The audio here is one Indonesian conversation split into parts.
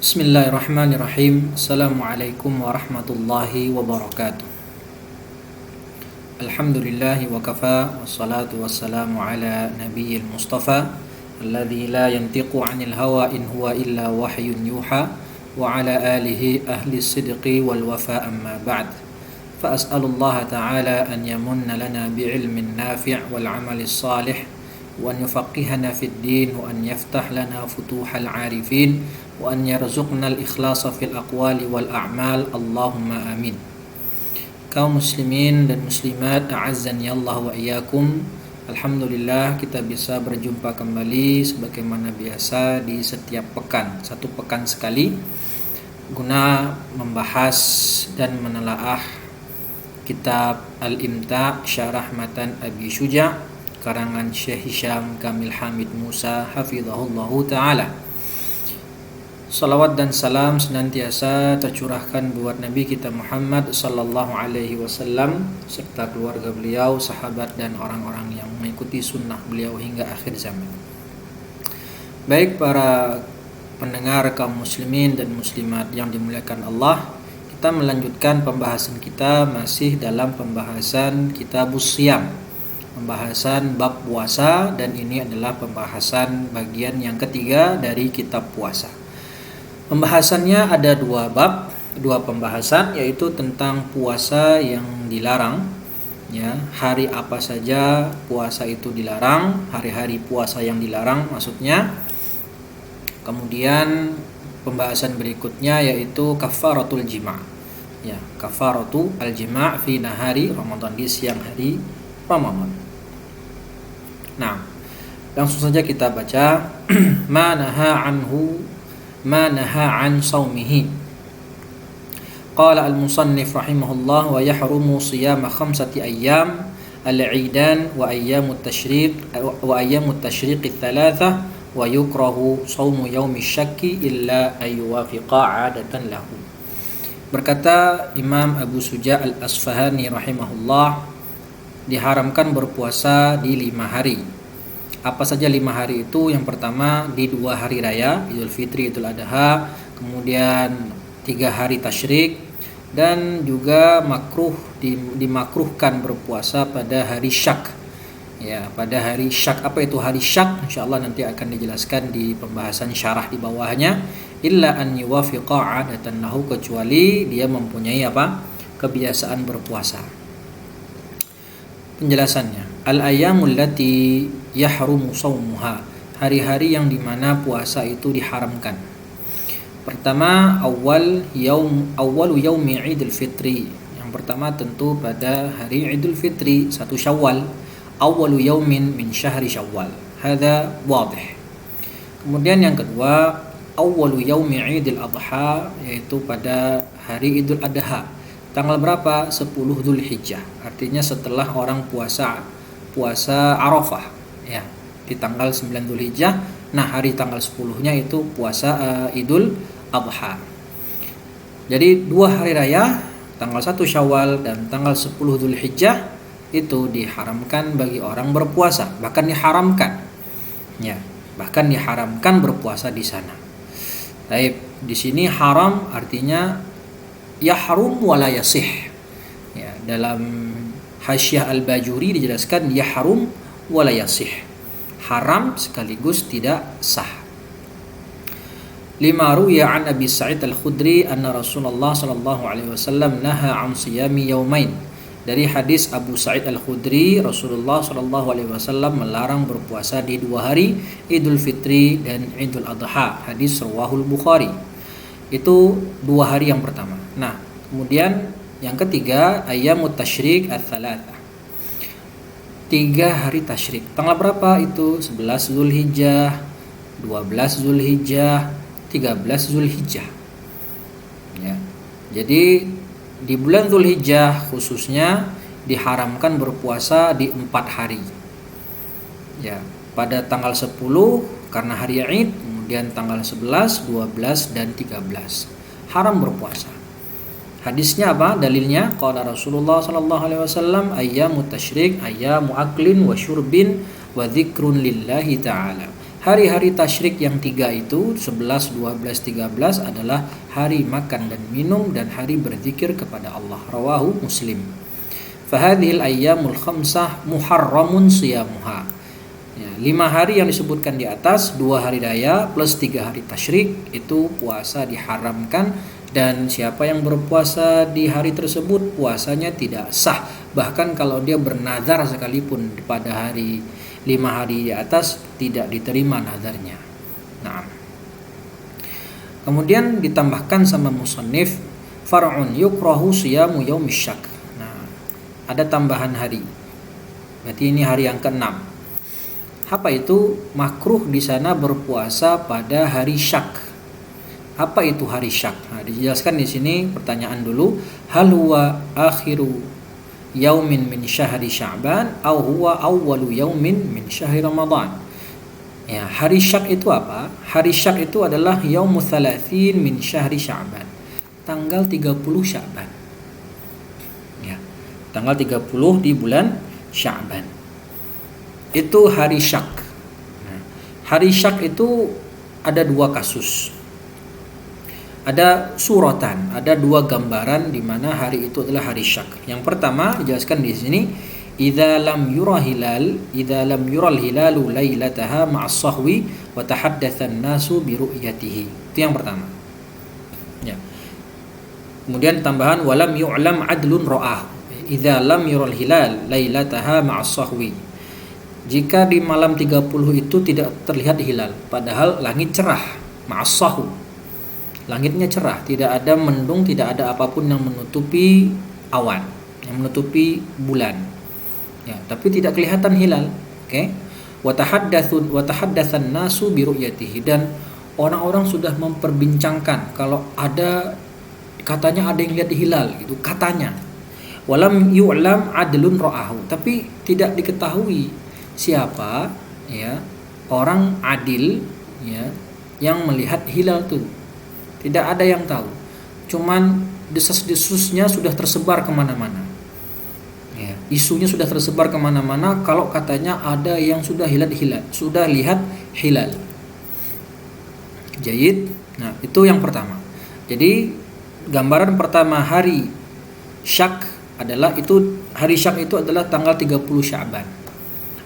Bismillahirrahmanirrahim. Assalamualaikum warahmatullahi wabarakatuh. Alhamdulillahi wa kafa, wassalatu wassalamu ala nabiyil mustafa alladzi la yantiqu 'anil hawa in huwa illa wahyun yuha wa ala alihi ahli sidqi wal wafa amma ba'd. Fa as'alullaha ta'ala an yamunna lana bi'ilmin nafi' wal 'amalis salih wa an yufaqqihana fid din wa an yaftah lana futuhal 'arifin wa an yarzuqna al-ikhlasa fil aqwali wal a'mal. Allahumma amin. Kaum muslimin dan muslimat, a'azzani Allah wa iyyakum. Alhamdulillah kita bisa berjumpa kembali sebagaimana biasa di setiap pekan, satu pekan sekali, guna membahas dan menelaah kitab Al-Imta' Syarah Matan Abi Syuja' karangan Syekh Hisham Kamil Hamid Musa hafizahullahu ta'ala. Salawat dan salam senantiasa tercurahkan buat Nabi kita Muhammad sallallahu alaihi wasallam serta keluarga beliau, sahabat dan orang-orang yang mengikuti sunnah beliau hingga akhir zaman. Baik para pendengar kaum muslimin dan muslimat yang dimuliakan Allah, kita melanjutkan pembahasan kita masih dalam pembahasan Kitabus Shiyam, pembahasan bab puasa, dan ini adalah pembahasan bagian yang ketiga dari kitab puasa. Pembahasannya ada dua bab, dua pembahasan, yaitu tentang puasa yang dilarang, ya, hari apa saja puasa itu dilarang, hari-hari puasa yang dilarang maksudnya. Kemudian pembahasan berikutnya yaitu kafaratul jima', ya, kafaratul al-jima' fi nahari Ramadan, di siang hari Ramadan. Nah, langsung saja kita baca. Ma naha an saumihi. Qala al-musannif rahimahullah wa yahrumu siyama khamsati ayyam al-'idan wa ayyamut tashriq ats-tsalatsa wa yukrahu saumu yaumi syakki illa ayyuwafiqa 'adatan lahu. Berkata Imam Abu Syuja' al-Asfahani rahimahullah, diharamkan berpuasa di 5 hari. Apa saja 5 hari itu? Yang pertama di 2 hari raya, Idul Fitri, Idul Adha, kemudian 3 hari tasyrik, dan juga dimakruhkan berpuasa pada hari syak. Ya, pada hari syak. Apa itu hari syak? Insyaallah nanti akan dijelaskan di pembahasan syarah di bawahnya. Illa an yuwafiqa 'adatan lahu, kecuali dia mempunyai kebiasaan berpuasa. Penjelasannya, al-ayyamul lati yahrumu shaumuha, hari-hari yang dimana puasa itu diharamkan. Pertama, awwalu yaumi Idul Fitri. Yang pertama tentu pada hari Idul Fitri, 1 Syawal. Awwalu yaumin min syahri Syawal. Hadza wadih. Kemudian yang kedua, awwalu yaumi Idul Adha, yaitu pada hari Idul Adha. Tanggal berapa? 10 Dzulhijjah. Artinya setelah orang puasa Arafah, ya, di tanggal 9 Dzulhijjah. Nah, hari tanggal 10-nya itu puasa Idul Adha. Jadi 2 hari raya, tanggal 1 Syawal dan tanggal 10 Dzulhijjah, itu diharamkan bagi orang berpuasa, bahkan diharamkan. Ya, bahkan diharamkan berpuasa di sana. Baik, di sini haram artinya yahrum wala yasih. Ya, dalam Hasyiah Al-Bajuri dijelaskan yahrum wala yasih, haram sekaligus tidak sah. Lima ruya an Abi Sa'id Al-Khudri anna Rasulullah sallallahu alaihi wasallam naha an siyami yaumain. Dari hadis Abu Sa'id Al-Khudri, Rasulullah sallallahu alaihi wasallam melarang berpuasa di 2 hari, Idul Fitri dan Idul Adha. Hadis rawahul Bukhari. Itu 2 hari yang pertama. Nah, kemudian yang ketiga, ayyamut tasyrik ats-tsalatsa. 3 hari tasyrik. Tanggal berapa itu? 11 Zulhijjah, 12 Zulhijjah, 13 Zulhijjah. Ya. Jadi di bulan Zulhijjah khususnya diharamkan berpuasa di 4 hari. Ya, pada tanggal 10 karena hari Id, kemudian tanggal 11, 12 dan 13 haram berpuasa. Hadisnya apa? Dalilnya qala Rasulullah sallallahu alaihi wasallam ayyamut tasyrik ayyamu aklin wa syurbin wa dzikrun lillahi ta'ala. Hari-hari tasyrik yang 3 itu 11, 12, 13 adalah hari makan dan minum dan hari berzikir kepada Allah. Rawahu Muslim. Fahadhil ayyamul khamsah muharramun siyamuha. Ya, 5 hari yang disebutkan di atas, 2 hari raya plus 3 hari tasyrik itu puasa diharamkan, dan siapa yang berpuasa di hari tersebut puasanya tidak sah. Bahkan kalau dia bernazar sekalipun pada hari 5 hari di atas tidak diterima nazarnya. Nah, kemudian ditambahkan sama musannif far'un yukrahu siyamu yaumish syak. Nah, ada tambahan hari. Berarti ini hari yang ke-6. Apa itu? Makruh di sana berpuasa pada hari syak. Apa itu hari syak? Nah, dijelaskan di sini. Pertanyaan dulu, hal huwa akhiru yaumin min syahri Sya'ban au huwa awwalu yaumin min syahri Ramadan. Ya, hari syak itu apa? Hari syak itu adalah yaumu thalathin min syahri Sya'ban. Tanggal 30 Sya'ban. Ya, tanggal 30 di bulan Sya'ban. Itu hari syak. Nah, hari syak itu ada 2 kasus. Ada suratan, ada 2 gambaran di mana hari itu adalah hari syak. Yang pertama dijelaskan di sini, idza lam yural hilalu lailataha ma'as sahwi wa tahaddatsa an-nasu bi ru'yatihi. Itu yang pertama. Ya. Kemudian tambahan walam yu'lam adlun ra'ah. Idza lam yural hilal lailataha ma'as sahwi. Jika di malam 30 itu tidak terlihat hilal, padahal langit cerah, ma'as sahwi. Langitnya cerah, tidak ada mendung, tidak ada apapun yang menutupi awan, yang menutupi bulan. Ya, tapi tidak kelihatan hilal. Oke. Wa tahaddatsan nasu bi ru'yatihi, dan orang-orang sudah memperbincangkan kalau katanya ada yang lihat hilal gitu, katanya. Walam yu'lam adlun ra'ahu, tapi tidak diketahui siapa ya orang adil ya yang melihat hilal tuh. Tidak ada yang tahu. Cuman desas-desusnya sudah tersebar kemana-mana. Ya, isunya sudah tersebar kemana-mana kalau katanya ada yang sudah lihat hilal. Jayid. Nah, itu yang pertama. Jadi gambaran pertama hari syak adalah hari syak itu adalah tanggal 30 Sya'ban.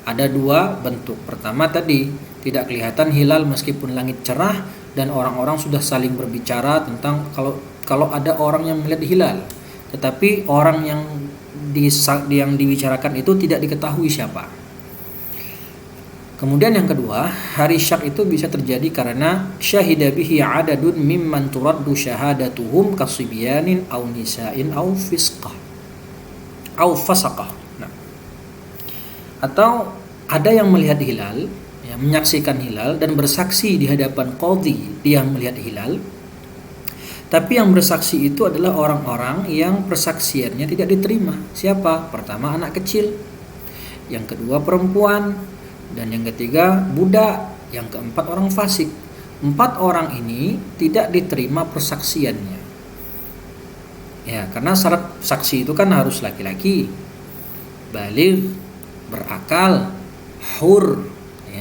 Ada 2 bentuk. Pertama tadi tidak kelihatan hilal meskipun langit cerah, dan orang-orang sudah saling berbicara tentang kalau ada orang yang melihat hilal, tetapi orang yang dibicarakan itu tidak diketahui siapa. Kemudian yang kedua, hari syak itu bisa terjadi karena syahida bihi adadun mimman turaddu syahadatuhum kasibyanin aw nisa'in aw fisqah aw fasaqah. Nah, atau ada yang melihat hilal, menyaksikan hilal dan bersaksi di hadapan qadhi dia melihat hilal, tapi yang bersaksi itu adalah orang-orang yang persaksiannya tidak diterima. Siapa? Pertama anak kecil, yang kedua perempuan, dan yang ketiga budak, yang keempat orang fasik. 4 orang ini tidak diterima persaksiannya. Ya, karena syarat saksi itu kan harus laki-laki, baligh, berakal, hur,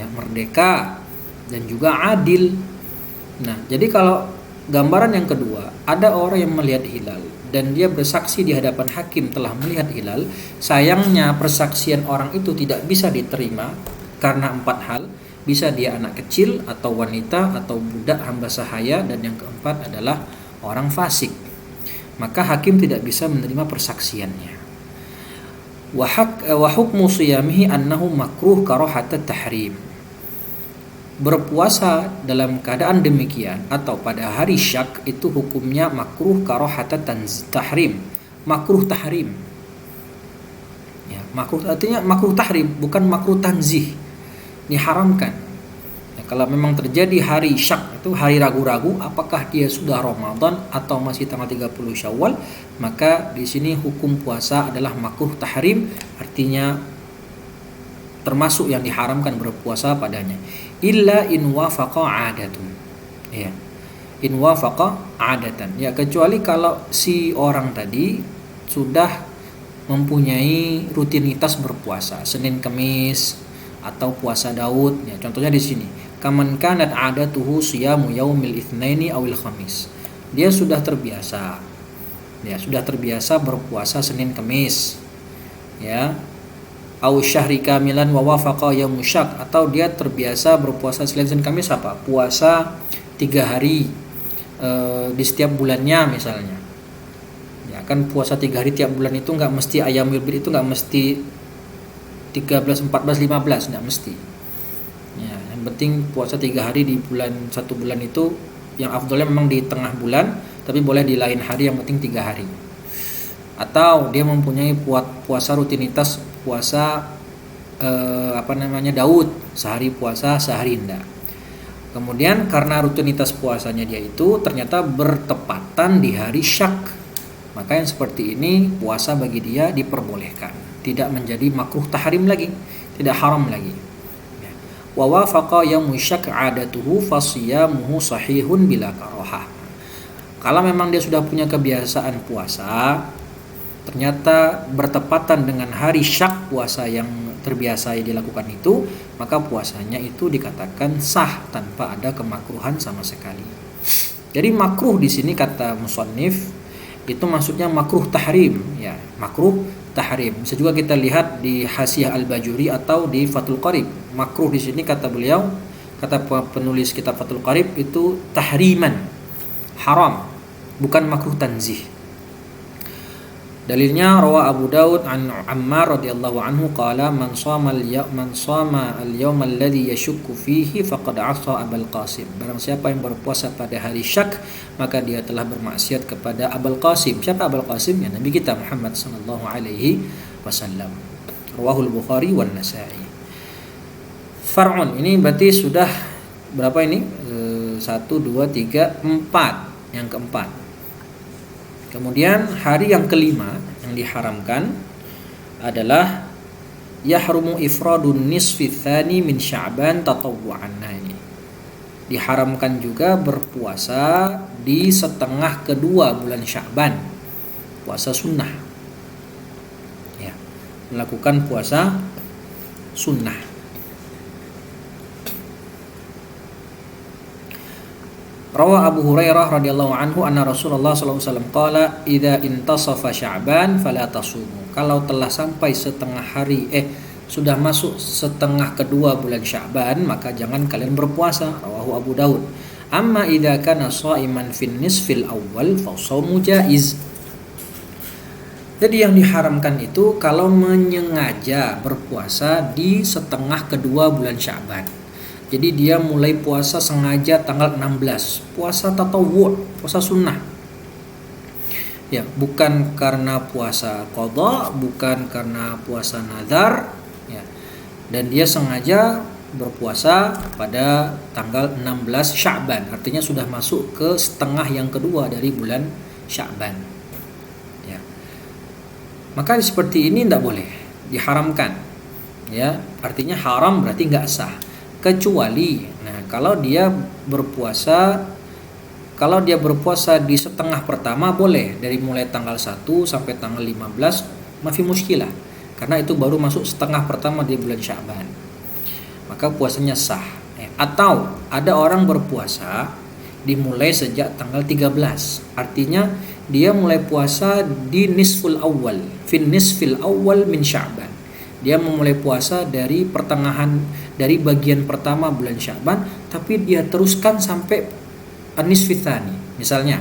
merdeka, dan juga adil. Nah, jadi kalau gambaran yang kedua, ada orang yang melihat hilal dan dia bersaksi di hadapan hakim telah melihat hilal, sayangnya persaksian orang itu tidak bisa diterima karena 4 hal. Bisa dia anak kecil atau wanita atau budak hamba sahaya, dan yang keempat adalah orang fasik. Maka hakim tidak bisa menerima persaksiannya. Wa hukmu siyamihi annahu makruh karahatat tahrim. Berpuasa dalam keadaan demikian atau pada hari syak itu hukumnya makruh karahatat tahrim. Makruh tahrim. Ya, makruh artinya makruh tahrim, bukan makruh tanzih. Diharamkan. Ya, kalau memang terjadi hari syak itu hari ragu-ragu apakah dia sudah Ramadan atau masih tanggal 30 Syawal, maka di sini hukum puasa adalah makruh tahrim, artinya termasuk yang diharamkan berpuasa padanya. Illa in wafaqa adatun. Ya. In wafaqa adatan. Ya, kecuali kalau si orang tadi sudah mempunyai rutinitas berpuasa Senin Kamis atau puasa Daud. Ya, contohnya di sini. kaman kanat adatuhu siyamu yaumil itsnaini awil khamis. Dia sudah terbiasa. Ya, sudah terbiasa berpuasa Senin Kamis. Ya. Au syahri kamilan wa wafaqa yaumul syak, atau dia terbiasa berpuasa Senin Kamis apa? Puasa 3 hari di setiap bulannya misalnya. Ya, kan puasa 3 hari tiap bulan itu enggak mesti ayyamul bid, itu enggak mesti 13, 14, 15, enggak mesti. Ya, yang penting puasa 3 hari di bulan, satu bulan itu yang afdolnya memang di tengah bulan, tapi boleh di lain hari, yang penting 3 hari. Atau dia mempunyai puasa rutinitas puasa Daud, sehari puasa sehari enggak. Kemudian karena rutinitas puasanya dia itu ternyata bertepatan di hari syak, maka yang seperti ini puasa bagi dia diperbolehkan, tidak menjadi makruh tahrim lagi, tidak haram lagi. Wa wafaqa yaumul syak 'adatuhu fasiyamuhu sahihun bila karahah. Kalau memang dia sudah punya kebiasaan puasa, ternyata bertepatan dengan hari syak puasa yang terbiasa dilakukan itu, maka puasanya itu dikatakan sah tanpa ada kemakruhan sama sekali. Jadi makruh di sini kata musannif itu maksudnya makruh tahrim, ya, makruh tahrim. Bisa juga kita lihat di Hasyiah Al-Bajuri atau di Fathul Qarib. Makruh di sini kata beliau, kata penulis kitab Fathul Qarib itu tahriman, haram, bukan makruh tanzih. Dalilnya rawa Abu Daud an Ammar radhiyallahu anhu qala man shama al-yawm alladhi yashukku fihi faqad 'asa Abul Qasim. Barang siapa yang berpuasa pada hari syak, maka dia telah bermaksiat kepada Abul Qasim. Siapa Abul Qasim? Ya, Nabi kita Muhammad sallallahu alaihi wasallam. Rawahul Bukhari wan Nasa'i. Far'un, ini berarti sudah berapa ini? 1 2 3 4. Yang keempat. Kemudian hari yang kelima yang diharamkan adalah yahrumu ifradun nisfi tsani min Sya'ban tatawwu'an. Nah, ini diharamkan juga berpuasa di setengah kedua bulan Sya'ban, puasa sunnah. Ya, melakukan puasa sunnah. Rawa Abu Hurairah radhiyallahu anhu anna Rasulullah sallallahu alaihi wasallam qala idza intasafa Sya'ban fala tasumu. Kalau telah sampai setengah hari sudah masuk setengah kedua bulan Sya'ban, maka jangan kalian berpuasa. Rawahu Abu Daud. Amma idza kana sha'iman fin nisfil awwal fa shaumu jaiz. Jadi yang diharamkan itu kalau menyengaja berpuasa di setengah kedua bulan Sya'ban. Jadi dia mulai puasa sengaja tanggal 16, puasa tatawwu', puasa sunnah. Ya, bukan karena puasa qadha, bukan karena puasa nazar, ya. Dan dia sengaja berpuasa pada tanggal 16 Sya'ban, artinya sudah masuk ke setengah yang kedua dari bulan Sya'ban. Ya. Maka seperti ini tidak boleh, diharamkan. Ya, artinya haram berarti enggak sah. Kecuali, nah kalau dia berpuasa di setengah pertama boleh, dari mulai tanggal 1 sampai tanggal 15 mafi muskilah, karena itu baru masuk setengah pertama di bulan Sya'ban, maka puasanya sah. Atau ada orang berpuasa dimulai sejak tanggal 13, artinya dia mulai puasa di nisful awal, fin nisfil awal min Sya'ban. Dia memulai puasa dari pertengahan, dari bagian pertama bulan Sya'ban, tapi dia teruskan sampai nisfi tsani. Misalnya,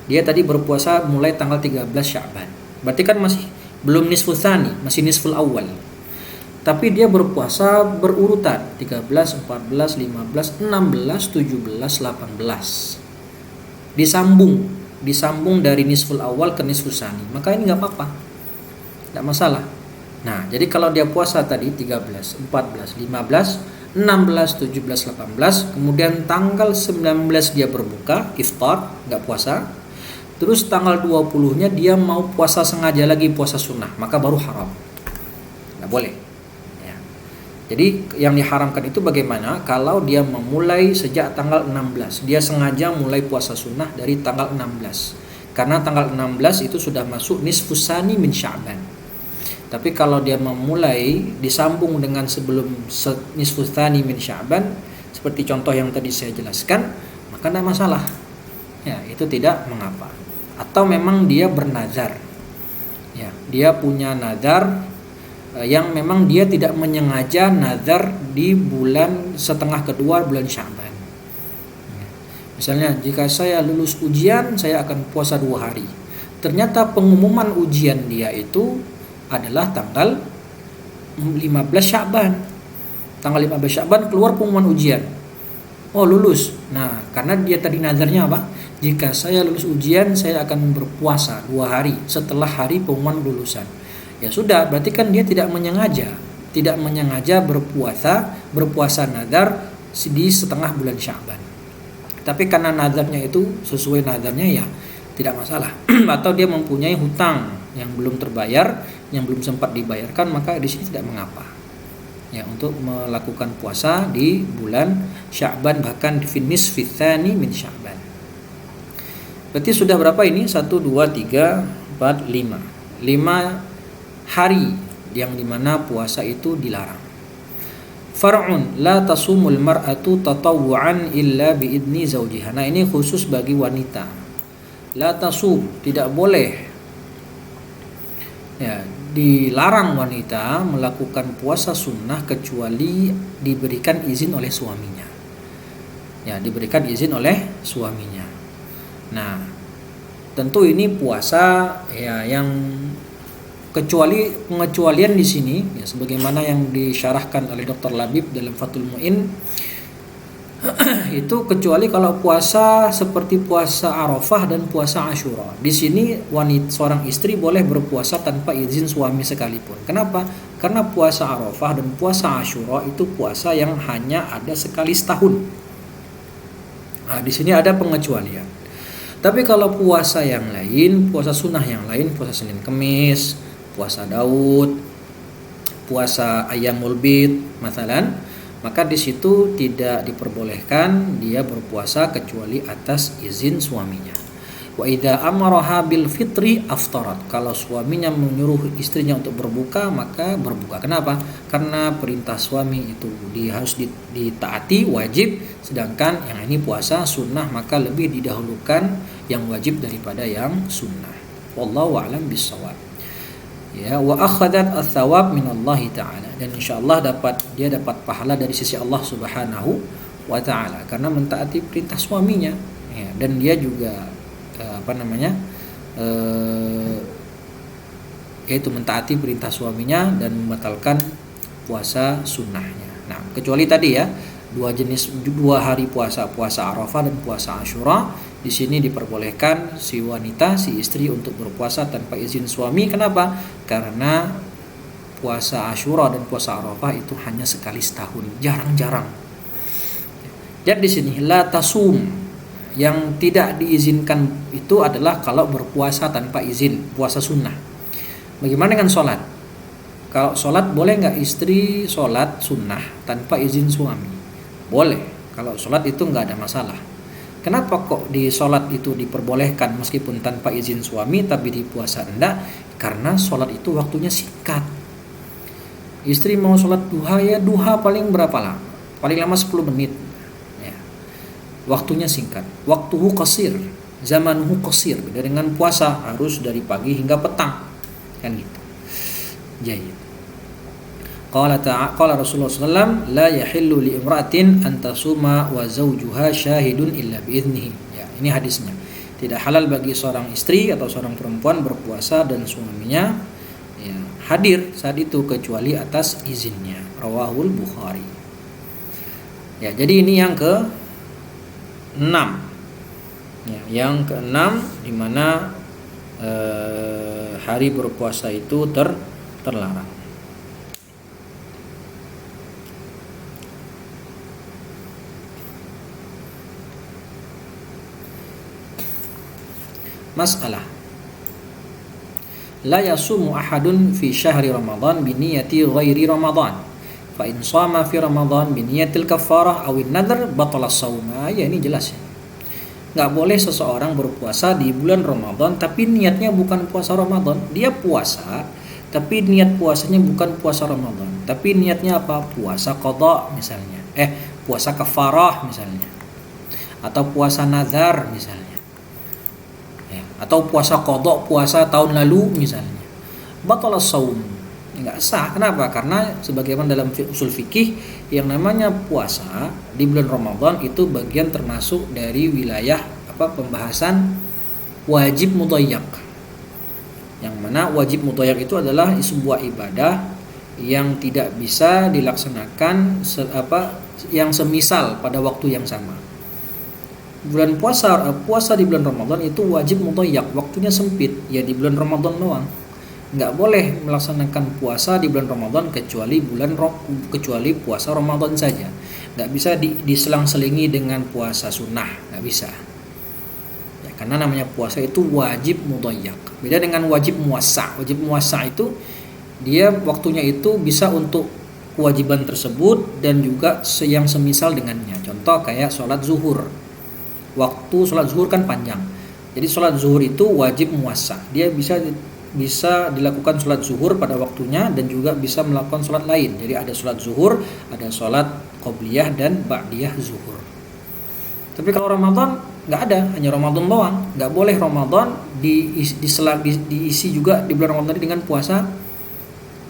dia tadi berpuasa mulai tanggal 13 Sya'ban. Berarti kan masih belum nisfu tsani, masih nisful awal. Tapi dia berpuasa berurutan 13, 14, 15, 16, 17, 18. Disambung dari nisful awal ke nisful tsani. Maka ini enggak apa-apa. Enggak masalah. Nah, jadi kalau dia puasa tadi 13, 14, 15, 16, 17, 18, kemudian tanggal 19 dia berbuka, iftar, enggak puasa. Terus tanggal 20-nya dia mau puasa sengaja lagi, puasa sunnah, maka baru haram. Enggak boleh. Ya. Jadi yang diharamkan itu bagaimana? Kalau dia memulai sejak tanggal 16, dia sengaja mulai puasa sunnah dari tanggal 16. Karena tanggal 16 itu sudah masuk nisfus tsani min Sya'ban. Tapi kalau dia memulai disambung dengan sebelum nisfus tsani min Sya'ban, seperti contoh yang tadi saya jelaskan, maka tidak masalah. Ya, itu tidak mengapa. Atau memang dia bernazar. Ya, dia punya nazar yang memang dia tidak menyengaja nazar di bulan setengah kedua bulan Sya'ban. Misalnya, jika saya lulus ujian, saya akan puasa 2 hari. Ternyata pengumuman ujian dia itu adalah tanggal 15 Sya'ban. Tanggal 15 Sya'ban keluar pengumuman ujian. Oh, lulus. Nah, karena dia tadi nazarnya apa? Jika saya lulus ujian, saya akan berpuasa 2 hari setelah hari pengumuman lulusan. Ya sudah, berarti kan dia tidak menyengaja berpuasa nazar di setengah bulan Sya'ban. Tapi karena nazarnya itu sesuai nazarnya, ya tidak masalah. Atau dia mempunyai hutang yang belum terbayar, yang belum sempat dibayarkan, maka di sini tidak mengapa. Ya, untuk melakukan puasa di bulan Sya'ban, bahkan fi nisfi tsani min Sya'ban. Berarti sudah berapa ini? 1 2 3 4 5. 5 hari yang dimana puasa itu dilarang. Far'un la tasumul mar'atu tatawwu'an illa biidni zawjiha. Nah, ini khusus bagi wanita. La tasum, tidak boleh, ya, dilarang wanita melakukan puasa sunnah kecuali diberikan izin oleh suaminya. Ya, diberikan izin oleh suaminya. Nah, tentu ini puasa ya yang pengecualian di sini, ya, sebagaimana yang disyarahkan oleh Dr. Labib dalam Fathul Mu'in, itu kecuali kalau puasa seperti puasa Arafah dan puasa Asyura. Di sini seorang istri boleh berpuasa tanpa izin suami sekalipun. Kenapa? Karena puasa Arafah dan puasa Asyura itu puasa yang hanya ada sekali setahun. Nah, di sini ada pengecualian. Tapi kalau puasa yang lain, puasa sunnah yang lain, puasa Senin Kemis, puasa Daud, puasa Ayyamul Bid, masalan, maka di situ tidak diperbolehkan dia berpuasa kecuali atas izin suaminya. Wa idza amaraha bil fitri aftarat. Kalau suaminya menyuruh istrinya untuk berbuka, maka berbuka. Kenapa? Karena perintah suami itu harus ditaati, wajib, sedangkan yang ini puasa sunnah, maka lebih didahulukan yang wajib daripada yang sunnah. Wallahu a'lam bissawab. Ya, wa akhadat ats-tsawab minallahi ta'ala, dan insyaallah dia dapat pahala dari sisi Allah Subhanahu wa taala karena mentaati perintah suaminya, ya, dan dia juga yaitu mentaati perintah suaminya dan membatalkan puasa sunnahnya. Nah, kecuali tadi ya, dua hari puasa Arafah dan puasa Asyura, di sini diperbolehkan si wanita, si istri untuk berpuasa tanpa izin suami. Kenapa? Karena puasa Asyura dan puasa Arafah itu hanya sekali setahun, jarang-jarang. Dan di sini la tasum, yang tidak diizinkan itu adalah kalau berpuasa tanpa izin, puasa sunnah. Bagaimana dengan sholat? Kalau sholat, boleh nggak istri sholat sunnah tanpa izin suami? Boleh. Kalau sholat itu nggak ada masalah. Kenapa kok di sholat itu diperbolehkan meskipun tanpa izin suami, tapi di puasa enggak? Karena sholat itu waktunya singkat. Istri mau sholat duha, ya duha paling berapa lama? Paling lama 10 menit. Waktunya singkat, waktuhu qasir, zamanuhu qasir. Beda dengan puasa, harus dari pagi hingga petang, kan gitu. Jadi, qala Rasulullah SAW, la yahillu li imra'atin an tasuma wa zawjuha syahidun illa biiznihi. Ya, ini hadisnya. Tidak halal bagi seorang istri atau seorang perempuan berpuasa dan suaminya, ya, hadir saat itu kecuali atas izinnya. Rawahul Bukhari. Ya, jadi ini yang ke 6. Ya, yang ke-6 di mana hari berpuasa itu terlarang. Masalah. La yasumu ahadun fi syahri Ramadan bi niyati ghairi Ramadan. Fa in shama fi Ramadan bi niyatil kafarah aw an-nadhr batala shaum. Ya, ini jelas ya. Enggak boleh seseorang berpuasa di bulan Ramadan tapi niatnya bukan puasa Ramadan. Dia puasa tapi niat puasanya bukan puasa Ramadan. Tapi niatnya apa? Puasa qada misalnya. puasa kafarah misalnya, atau puasa nazar misalnya, ya, atau puasa qadha, puasa tahun lalu misalnya, batalas shaum, nggak sah. Kenapa? Karena sebagaimana dalam usul fikih, yang namanya puasa di bulan Ramadan itu bagian termasuk dari wilayah pembahasan wajib mudayyak, yang mana wajib mudayyak itu adalah sebuah ibadah yang tidak bisa dilaksanakan yang semisal pada waktu yang sama. Bulan puasa di bulan Ramadan itu wajib mudayyak, waktunya sempit, ya di bulan Ramadan doang. Nggak boleh melaksanakan puasa di bulan Ramadan kecuali puasa Ramadan saja. Nggak bisa diselang-selingi dengan puasa sunnah, nggak bisa. Ya, karena namanya puasa itu wajib mudayyak. Beda dengan wajib muwassa'. Wajib muwassa' itu dia waktunya itu bisa untuk kewajiban tersebut dan juga yang semisal dengannya. Contoh kayak sholat zuhur. Waktu sholat zuhur kan panjang. Jadi sholat zuhur itu wajib muwassa'. Dia bisa dilakukan sholat zuhur pada waktunya dan juga bisa melakukan sholat lain. Jadi ada sholat zuhur, ada sholat qobliyah dan ba'diyah zuhur. Tapi kalau Ramadan nggak ada, hanya Ramadan doang. Nggak boleh Ramadan diisi juga di bulan Ramadan dengan puasa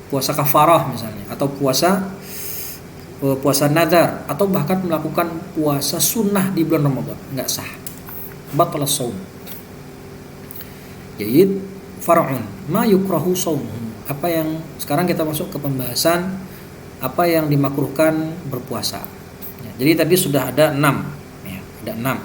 kafarah misalnya, atau puasa nazar, atau bahkan melakukan puasa sunnah di bulan Ramadan, nggak sah. Batalas shaum. Jadi far'un ma yukrahu shaumuhu. Apa yang sekarang kita masuk ke pembahasan apa yang dimakruhkan berpuasa. Ya, jadi tadi sudah ada 6, ya, ada 6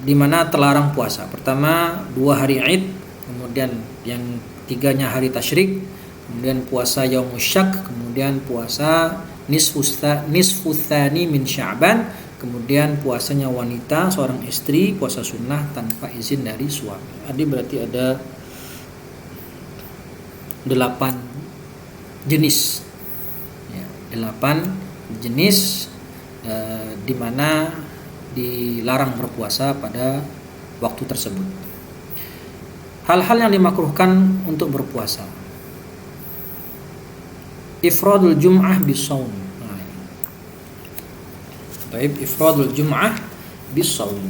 di mana terlarang puasa. Pertama 2 hari Id, kemudian yang 3-nya hari tasyrik, kemudian puasa yaumus syak, kemudian puasa nisfu tsani min Sya'ban, kemudian puasanya wanita seorang istri puasa sunnah tanpa izin dari suami. Jadi berarti ada 8 jenis, ya, 8 jenis di mana dilarang berpuasa pada waktu tersebut. Hal-hal yang dimakruhkan untuk berpuasa. Ifradul jum'ah bis-shaum. Ifradul jum'ah bis-shaum.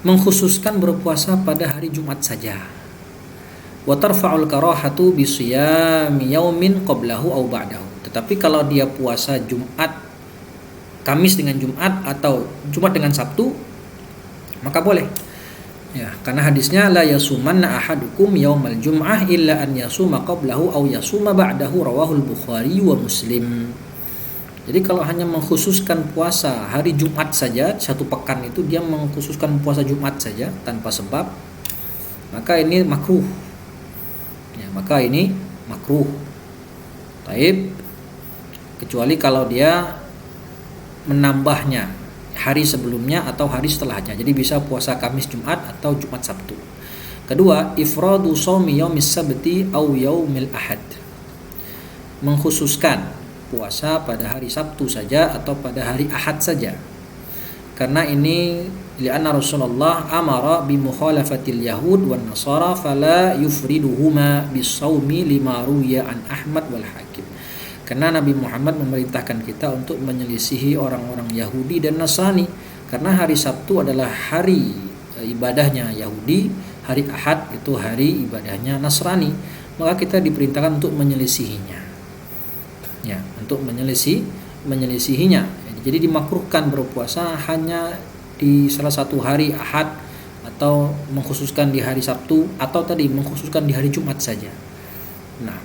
Mengkhususkan berpuasa pada hari Jumat saja. Wa tarfa'ul karahatu bi siyami yaumin qablahu aw ba'dahu. Tetapi kalau dia puasa Jumat, Kamis dengan Jumat atau Jumat dengan Sabtu, maka boleh. Ya, karena hadisnya la yasumanna ahadukum yaumal jum'ah illa an yasuma qablahu aw yasuma ba'dahu, rawahul Bukhari wa Muslim. Jadi kalau hanya mengkhususkan puasa hari Jumat saja, satu pekan itu dia mengkhususkan puasa Jumat saja tanpa sebab, maka ini makruh. Ya, maka ini makruh. Taib, kecuali kalau dia menambahnya hari sebelumnya atau hari setelahnya. Jadi bisa puasa Kamis Jumat atau Jumat Sabtu. Kedua, ifradu shaumi yaumis sabti aw yaumil ahad. Mengkhususkan puasa pada hari Sabtu saja atau pada hari Ahad saja. Karena ini li'anna Rasulullah amara bi mukhalafatil yahud wan nasara fala yufriduhuma bis-shaumi lima ruwiya an Ahmad wal Hakim. Karena Nabi Muhammad memerintahkan kita untuk menyelisihi orang-orang Yahudi dan Nasrani. Karena hari Sabtu adalah hari ibadahnya Yahudi, hari Ahad itu hari ibadahnya Nasrani. Maka kita diperintahkan untuk menyelisihinya. Ya, untuk menyelisihinya. Jadi dimakruhkan berpuasa hanya di salah satu hari Ahad, atau mengkhususkan di hari Sabtu, atau tadi mengkhususkan di hari Jumat saja. Nah,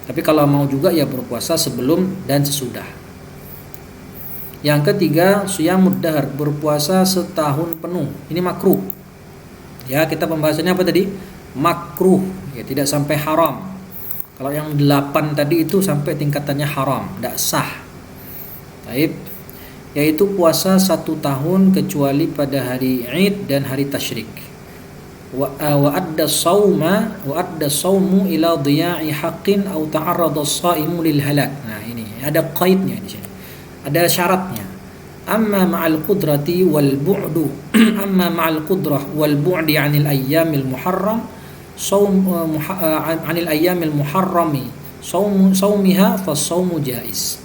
tapi kalau mau juga ya berpuasa sebelum dan sesudah. Yang ketiga, shiyamud dahr, berpuasa setahun penuh. Ini makruh. Ya, kita pembahasannya apa tadi? Makruh, ya, tidak sampai haram. Kalau yang 8 tadi itu sampai tingkatannya haram, tidak sah. Taib, yaitu puasa 1 tahun kecuali pada hari Id dan hari tasyrik. Wa adda saumu ila dhiya'i haqqin aw ta'arrada as-shaimu lil halak. Nah, ini ada qaidnya di sini. Ada syaratnya. Amma ma'al qudrati wal bu'du amma ma'al qudrah wal bu'di 'anil ayyamil muharram saum 'anil ayyamil muharrami saumiha fa saumu jaiz.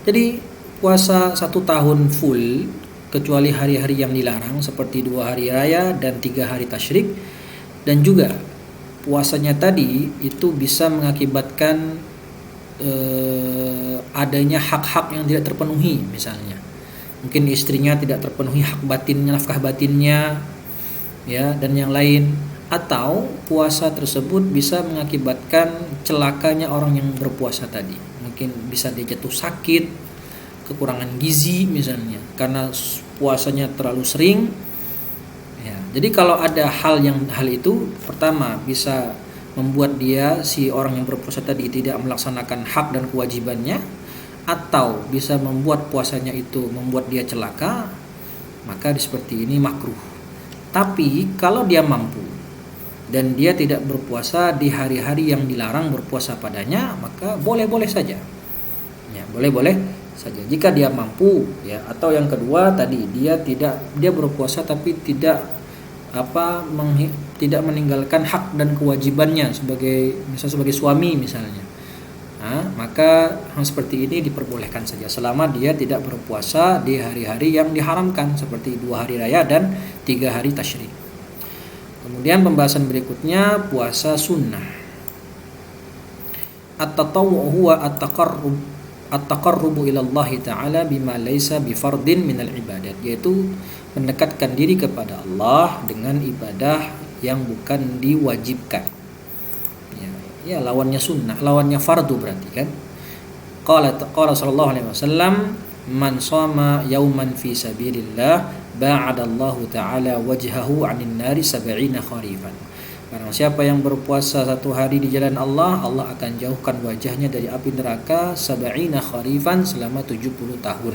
Jadi puasa 1 tahun full kecuali hari-hari yang dilarang seperti 2 hari raya dan 3 hari tasyrik, dan juga puasanya tadi itu bisa mengakibatkan adanya hak-hak yang tidak terpenuhi, misalnya mungkin istrinya tidak terpenuhi hak batinnya, nafkah batinnya, ya, dan yang lain, atau puasa tersebut bisa mengakibatkan celakanya orang yang berpuasa tadi, mungkin bisa dia jatuh sakit, kekurangan gizi misalnya karena puasanya terlalu sering, ya. Jadi kalau ada hal itu, pertama bisa membuat dia, si orang yang berpuasa tadi, tidak melaksanakan hak dan kewajibannya, atau bisa membuat puasanya itu membuat dia celaka, maka seperti ini makruh. Tapi kalau dia mampu dan dia tidak berpuasa di hari-hari yang dilarang berpuasa padanya, maka boleh-boleh saja. Ya, boleh-boleh saja jika dia mampu, ya. Atau yang kedua tadi, dia berpuasa tapi tidak tidak meninggalkan hak dan kewajibannya sebagai suami misalnya. Maka hal seperti ini diperbolehkan saja selama dia tidak berpuasa di hari-hari yang diharamkan seperti 2 hari raya dan 3 hari tasyrik. Kemudian pembahasan berikutnya puasa sunnah. At-tatawwu huwa at-taqarrubu ila Allah Ta'ala bima laisa bifardin minal ibadat, yaitu mendekatkan diri kepada Allah dengan ibadah yang bukan diwajibkan. Ya, lawannya sunnah, lawannya fardu berarti kan. Qala sallallahu alaihi wasallam, man shama yauman fi sabilillah ba'adallahu ta'ala wajhahu 'anil nari 70 kharifan. Barang siapa yang berpuasa 1 hari di jalan Allah, Allah akan jauhkan wajahnya dari api neraka 70 kharifan selama 70 tahun.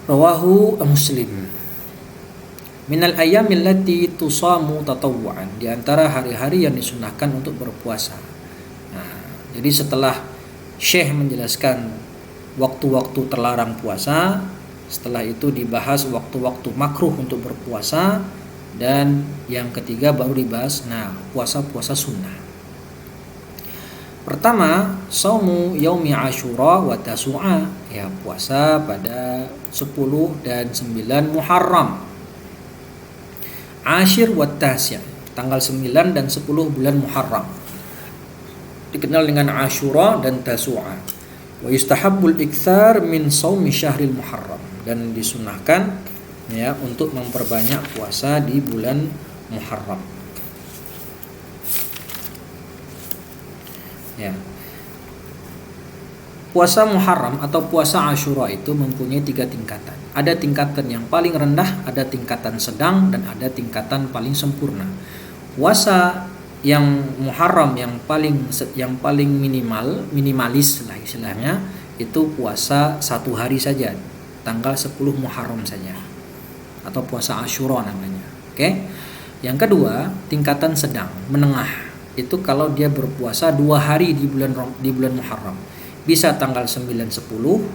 Rawahu Muslim. Minal ayyamil lati tusamu tatawwu'an, di antara hari-hari yang disunahkan untuk berpuasa. Jadi setelah Syekh menjelaskan waktu-waktu terlarang puasa, setelah itu dibahas waktu-waktu makruh untuk berpuasa, dan yang ketiga baru dibahas puasa-puasa sunnah. Pertama, saumu yaumi Asyura wa Tasu'a, ya, puasa pada 10 dan 9 Muharram. Ashir wa Tasya, tanggal 9 dan 10 bulan Muharram, dikenal dengan Asyura dan Tasu'a. Wa yustahabbul iktsar min shaumi syahril Muharram, dan disunahkan, ya, untuk memperbanyak puasa di bulan Muharram. Ya. Puasa Muharram atau puasa Asyura itu mempunyai 3 tingkatan. Ada tingkatan yang paling rendah, ada tingkatan sedang, dan ada tingkatan paling sempurna. Puasa yang Muharram yang paling minimalis lah istilahnya, itu puasa 1 hari saja, tanggal 10 Muharram saja, atau puasa Asyura namanya. Oke. Yang kedua, tingkatan sedang, menengah. Itu kalau dia berpuasa 2 hari di bulan Muharram. Bisa tanggal 9-10,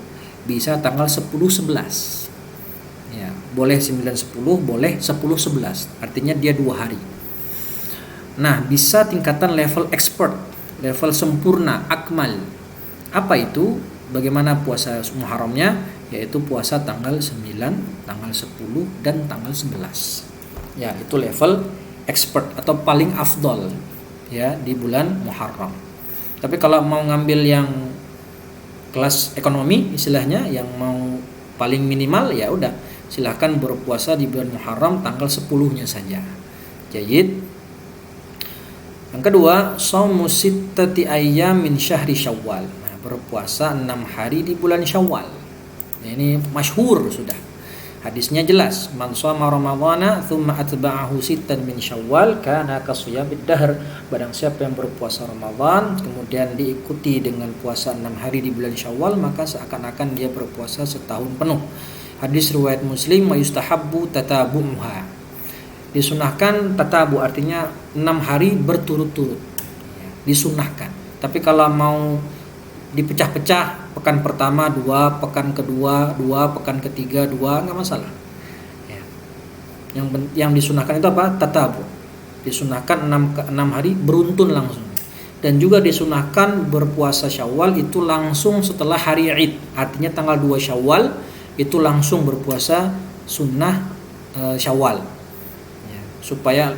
bisa tanggal 10-11. Ya, boleh 9-10, boleh 10-11. Artinya dia 2 hari. Nah, bisa tingkatan level expert, level sempurna, akmal. Apa itu? Bagaimana puasa Muharramnya? Yaitu puasa tanggal 9, tanggal 10, dan tanggal 11. Ya, itu level expert atau paling afdol, ya, di bulan Muharram. Tapi kalau mau ngambil yang kelas ekonomi istilahnya, yang mau paling minimal, ya udah silahkan berpuasa di bulan Muharram tanggal 10-nya saja. Jayyid. Yang kedua, shaumu sittati ayyam min syahri Syawal. Nah, berpuasa 6 hari di bulan Syawal. Nah, ini masyhur sudah. Hadisnya jelas, man shoma ramadhana tsumma atba'ahu sittan min Syawal kana kasiyamid dahr. Barang siapa yang berpuasa Ramadan kemudian diikuti dengan puasa 6 hari di bulan Syawal, maka seakan-akan dia berpuasa setahun penuh. Hadis riwayat Muslim, wa yustahabbu tatabu'uha. Disunahkan tatabu, artinya 6 hari berturut-turut. Disunahkan. Tapi kalau mau dipecah-pecah, pekan pertama 2, pekan kedua 2, pekan ketiga 2, nggak masalah, ya. Yang disunahkan itu apa? Tatabu. Disunahkan 6 hari beruntun langsung. Dan juga disunahkan berpuasa Syawal itu langsung setelah hari Id. Artinya tanggal 2 Syawal itu langsung berpuasa sunnah Syawal. Ya, supaya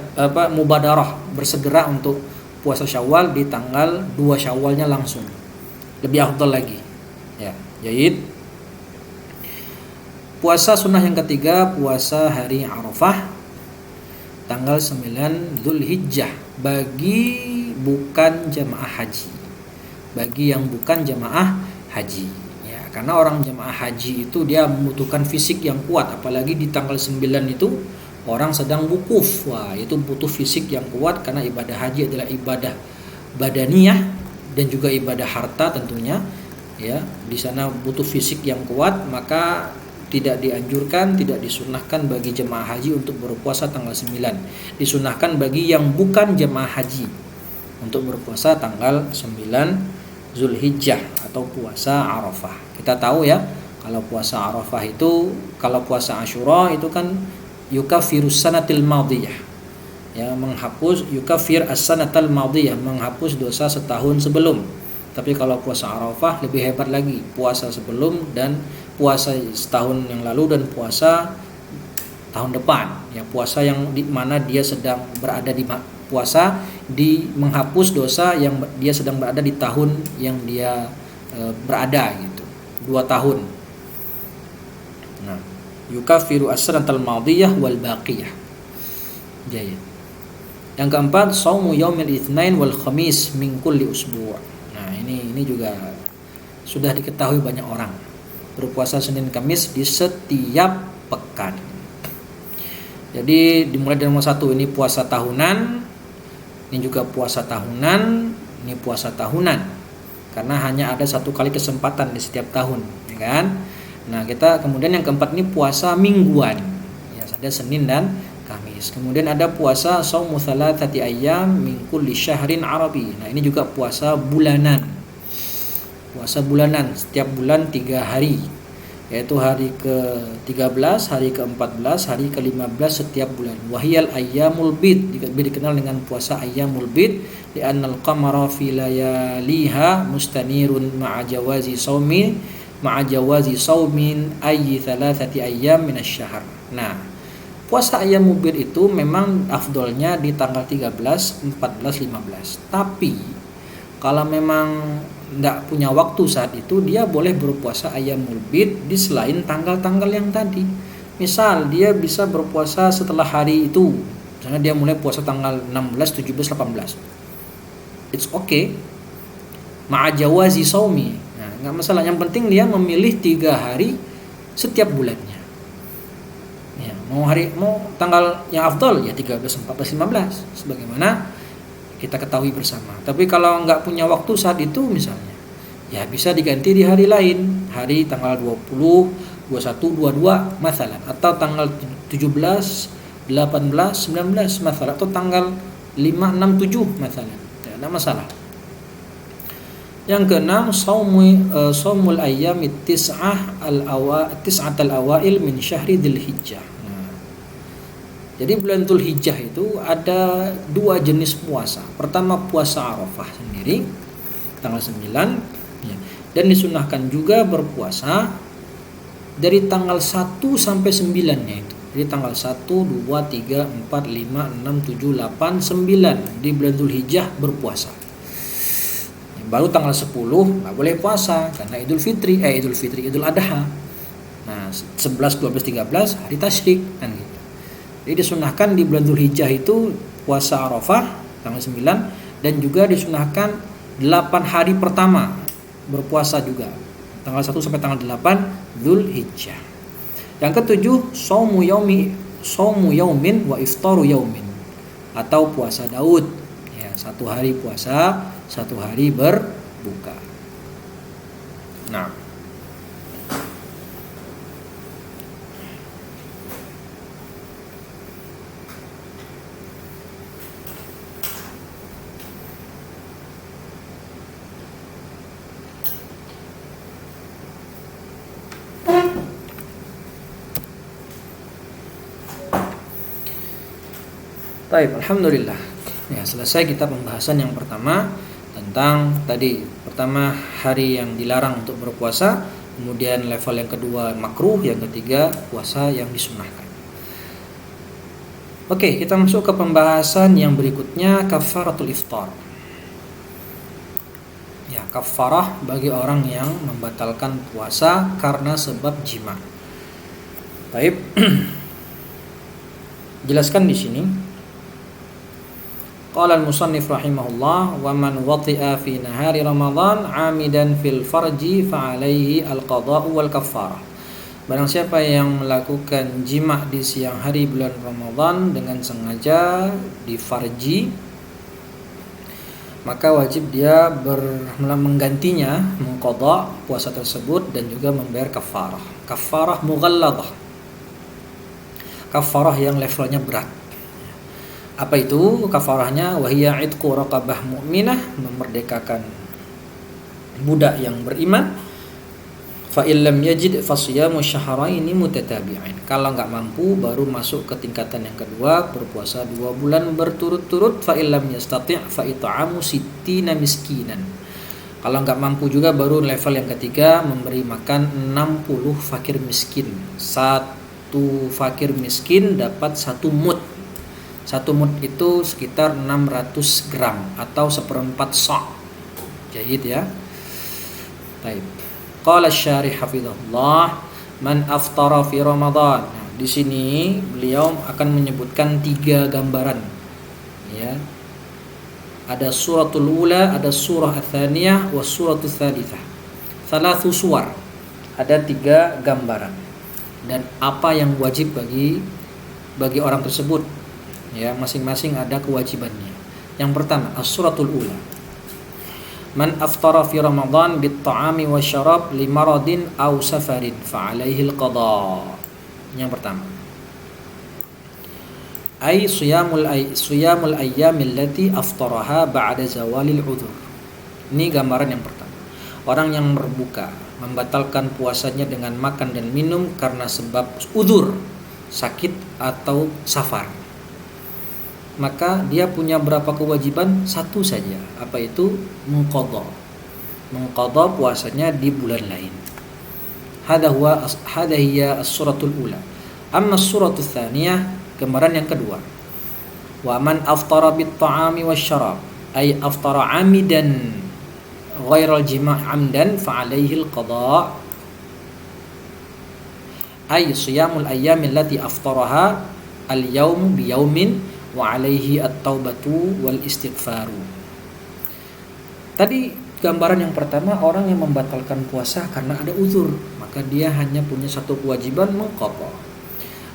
mubadarah, bersegera untuk puasa Syawal di tanggal 2 Syawalnya langsung. Lebih afdal lagi. Ya, jadi puasa sunnah yang ketiga, puasa hari Arafah tanggal 9 Zulhijjah bagi bukan jamaah haji. Bagi yang bukan jamaah haji. Ya, karena orang jamaah haji itu dia membutuhkan fisik yang kuat, apalagi di tanggal 9 itu orang sedang wukuf. Wah, itu butuh fisik yang kuat karena ibadah haji adalah ibadah badaniyah dan juga ibadah harta tentunya. Ya, di sana butuh fisik yang kuat, maka tidak dianjurkan, tidak disunahkan bagi jemaah haji untuk berpuasa tanggal 9. Disunahkan bagi yang bukan jemaah haji untuk berpuasa tanggal 9 Zulhijjah atau puasa Arafah. Kita tahu ya, kalau puasa Arafah itu, kalau puasa Asyura itu kan yukafirus sanatil madiyah. Ya, menghapus yukafir as-sanatal madiyah, menghapus dosa setahun sebelum. Tapi kalau puasa Arafah lebih hebat lagi, puasa sebelum dan puasa setahun yang lalu dan puasa tahun depan. Ya, puasa yang di mana dia sedang berada di puasa di menghapus dosa yang dia sedang berada di tahun yang dia berada gitu. 2 tahun. Nah, yukafiru as-sanatal madiyah wal baqiyah. Jadi, yang keempat, shaumu yaumil itsnain wal khamis min kulli usbu'. Nah, ini juga sudah diketahui banyak orang. Berpuasa Senin Kamis di setiap pekan. Jadi dimulai dari nomor 1 ini puasa tahunan, ini juga puasa tahunan, ini puasa tahunan. Karena hanya ada 1 kali kesempatan di setiap tahun, ya kan? Nah, kita kemudian yang keempat ini puasa mingguan. Ya, ada Senin dan Kamis. Kemudian ada puasa shaumu thalathati ayyam min kulli syahrin arabi. Nah, ini juga puasa bulanan. Puasa bulanan, setiap bulan 3 hari, yaitu hari ke-13, hari ke-14, hari ke-15 setiap bulan. Wahiyal ayyamul bid, dikenal dengan puasa ayyamul bid, li'annal qamara fi layaliha mustanirun ma'a jawazi saumin ayyi thalathati ayyam minasyahr. Nah, puasa ayyamul bid itu memang afdolnya di tanggal 13, 14, 15. Tapi kalau memang tidak punya waktu saat itu, dia boleh berpuasa ayyamul bid di selain tanggal-tanggal yang tadi. Misal dia bisa berpuasa setelah hari itu, misalnya dia mulai puasa tanggal 16, 17, 18. It's okay. Ma'a jawazi saumi. Nah, enggak masalah, yang penting dia memilih 3 hari setiap bulannya. Ya, mau tanggal yang afdal ya 13, 14, 15 sebagaimana kita ketahui bersama. Tapi kalau nggak punya waktu saat itu misalnya, ya bisa diganti di hari lain, hari tanggal 20, 21, 22 masalah, atau tanggal 17, 18, 19 masalah, atau tanggal 5, 6, 7 masalah. Ya, tidak masalah. Yang keenam, shaumul ayyamit tis'atal awail min syahri dzulhijjah. Jadi bulan Dzulhijjah itu ada 2 jenis puasa. Pertama puasa Arafah sendiri tanggal 9 ya. Dan disunahkan juga berpuasa dari tanggal 1 sampai 9-nya itu. Jadi tanggal 1, 2, 3, 4, 5, 6, 7, 8, 9 di bulan Dzulhijjah berpuasa. Baru tanggal 10 nggak boleh puasa karena Idul Adha. Nah, 11, 12, 13 hari tasyrik kan gitu. Jadi disunahkan di bulan Dzulhijjah itu puasa Arafah tanggal 9 dan juga disunahkan 8 hari pertama berpuasa juga. Tanggal 1 sampai tanggal 8 Dzulhijjah. Yang ketujuh, shaumu yaumin wa iftaru yaumin atau puasa Daud. Ya, 1 hari puasa, 1 hari berbuka. Nah, baik, alhamdulillah. Ya, selesai kita pembahasan yang pertama tentang tadi pertama hari yang dilarang untuk berpuasa, kemudian level yang kedua makruh, yang ketiga puasa yang disunahkan. Oke, kita masuk ke pembahasan yang berikutnya, kafaratul iftar. Ya, kafarah bagi orang yang membatalkan puasa karena sebab jima. Baik. Jelaskan di sini. Qala al-musannif rahimahullah, wa man wati'a fi nahari Ramadan 'amidan fil farji fa 'alaihi al-qada'u wal kafarah. Barang siapa yang melakukan jima di siang hari bulan Ramadan dengan sengaja di farji, maka wajib dia menggantinya, mengqadha puasa tersebut dan juga membayar kafarah. Kafarah mughalladah. Kafarah yang levelnya berat. Apa itu kafarahnya? Wahiya itqu raqabah mu'minah, memerdekakan budak yang beriman. Fa illam yajid fasiyamu syahraini mutatabi'ain. Kalau enggak mampu baru masuk ke tingkatan yang kedua, berpuasa 2 bulan berturut-turut. Fa illam yastati' fa it'amu sittina miskinan. Kalau enggak mampu juga baru level yang ketiga, memberi makan 60 fakir miskin. Satu fakir miskin dapat 1 mud. 1 mud itu sekitar 600 gram atau 1/4 sa'. Jahid ya. Baik. Qala asy-syarih hafizahullah, man aftara fi Ramadan. Nah, di sini beliau akan menyebutkan 3 gambaran. Ya. Ada suratul ula, ada surah ats-tsaniyah, wa suratul tsalitsah. Thalathu suwar. Ada 3 gambaran. Dan apa yang wajib bagi orang tersebut? Ya, masing-masing ada kewajibannya. Yang pertama, as-suratul ula. Man aftara fi Ramadan bit ta'ami wasyarab li maradin aw safarin fa 'alaihi al-qada. Yang pertama. Ay siyamul ayyamil lati aftaraha ba'da zawalil udhur. Ini gambaran yang pertama. Orang yang berbuka membatalkan puasanya dengan makan dan minum karena sebab udhur, sakit atau safar. Maka dia punya berapa kewajiban? 1 saja. Apa itu? Mengqadha puasanya di bulan lain. Hadha hiya as-suratul ula. Amma as-suratul tsaniyah, gambaran yang kedua. Wa man aftara bit ta'ami wasyarab, ay aftara 'amidan ghairal jima' 'amdan fa 'alaihi al-qada'. Ay siyamul ayyamil lati aftaraha al-yawm bi yawmin wa alaihi at-taubatu wal istighfaru. Tadi gambaran yang pertama, orang yang membatalkan puasa karena ada uzur, maka dia hanya punya 1 kewajiban, mengqadha.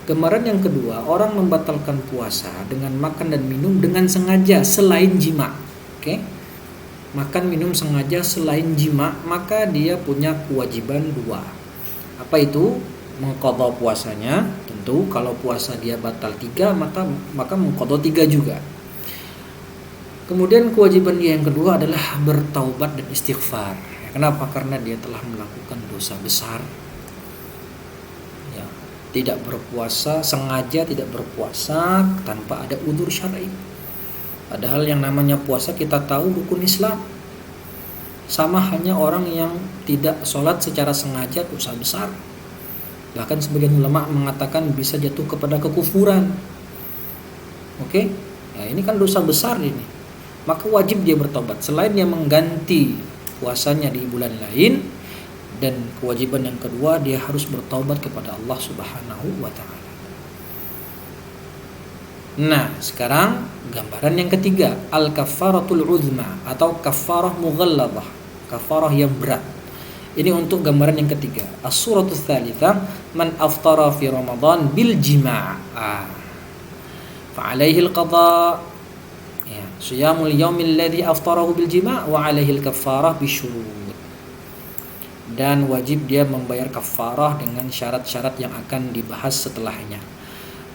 Gambaran yang kedua, orang membatalkan puasa dengan makan dan minum dengan sengaja selain jima. Oke? Makan minum sengaja selain jima, maka dia punya kewajiban 2. Apa itu? Mengqadha puasanya. Tentu kalau puasa dia batal 3, maka mengqadha 3 juga. Kemudian kewajiban dia yang kedua adalah bertaubat dan istighfar. Kenapa? Karena dia telah melakukan dosa besar. Ya, tidak berpuasa, sengaja tidak berpuasa tanpa ada udzur syar'i. Padahal yang namanya puasa kita tahu rukun Islam. Sama halnya orang yang tidak sholat secara sengaja, dosa besar. Bahkan sebagian ulama mengatakan bisa jatuh kepada kekufuran. Oke? Nah, ini kan dosa besar ini. Maka wajib dia bertobat. Selain dia mengganti puasanya di bulan lain, dan kewajiban yang kedua, dia harus bertobat kepada Allah Subhanahu wa taala. Nah, sekarang gambaran yang ketiga, al-kafaratul uzma atau kafarah mughalladah, kafarah yang berat. Ini untuk gambaran yang ketiga. As-suratul tsalitsah, man aftara fi Ramadan bil jima'. Fa 'alaihi al-qada'. Ya, siyamul yaumil ladzi aftarahu bil jima' wa 'alaihi al-kaffarah bisyurut. Dan wajib dia membayar kafarah dengan syarat-syarat yang akan dibahas setelahnya.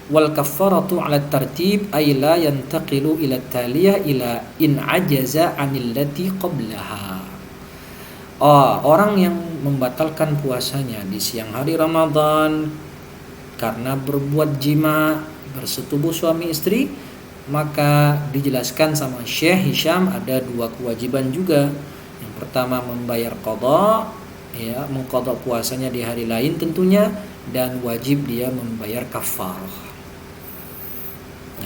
Wal kaffaratu 'ala tartib ay la yantaqilu ila taliyah ila in ajaza 'anil lati qablaha. Orang yang membatalkan puasanya di siang hari Ramadan karena berbuat jima, bersetubuh suami istri, Maka dijelaskan sama Syekh Hisham ada dua kewajiban juga. Yang pertama membayar qadha, ya, mengqadha puasanya di hari lain tentunya, dan wajib dia membayar kafarah.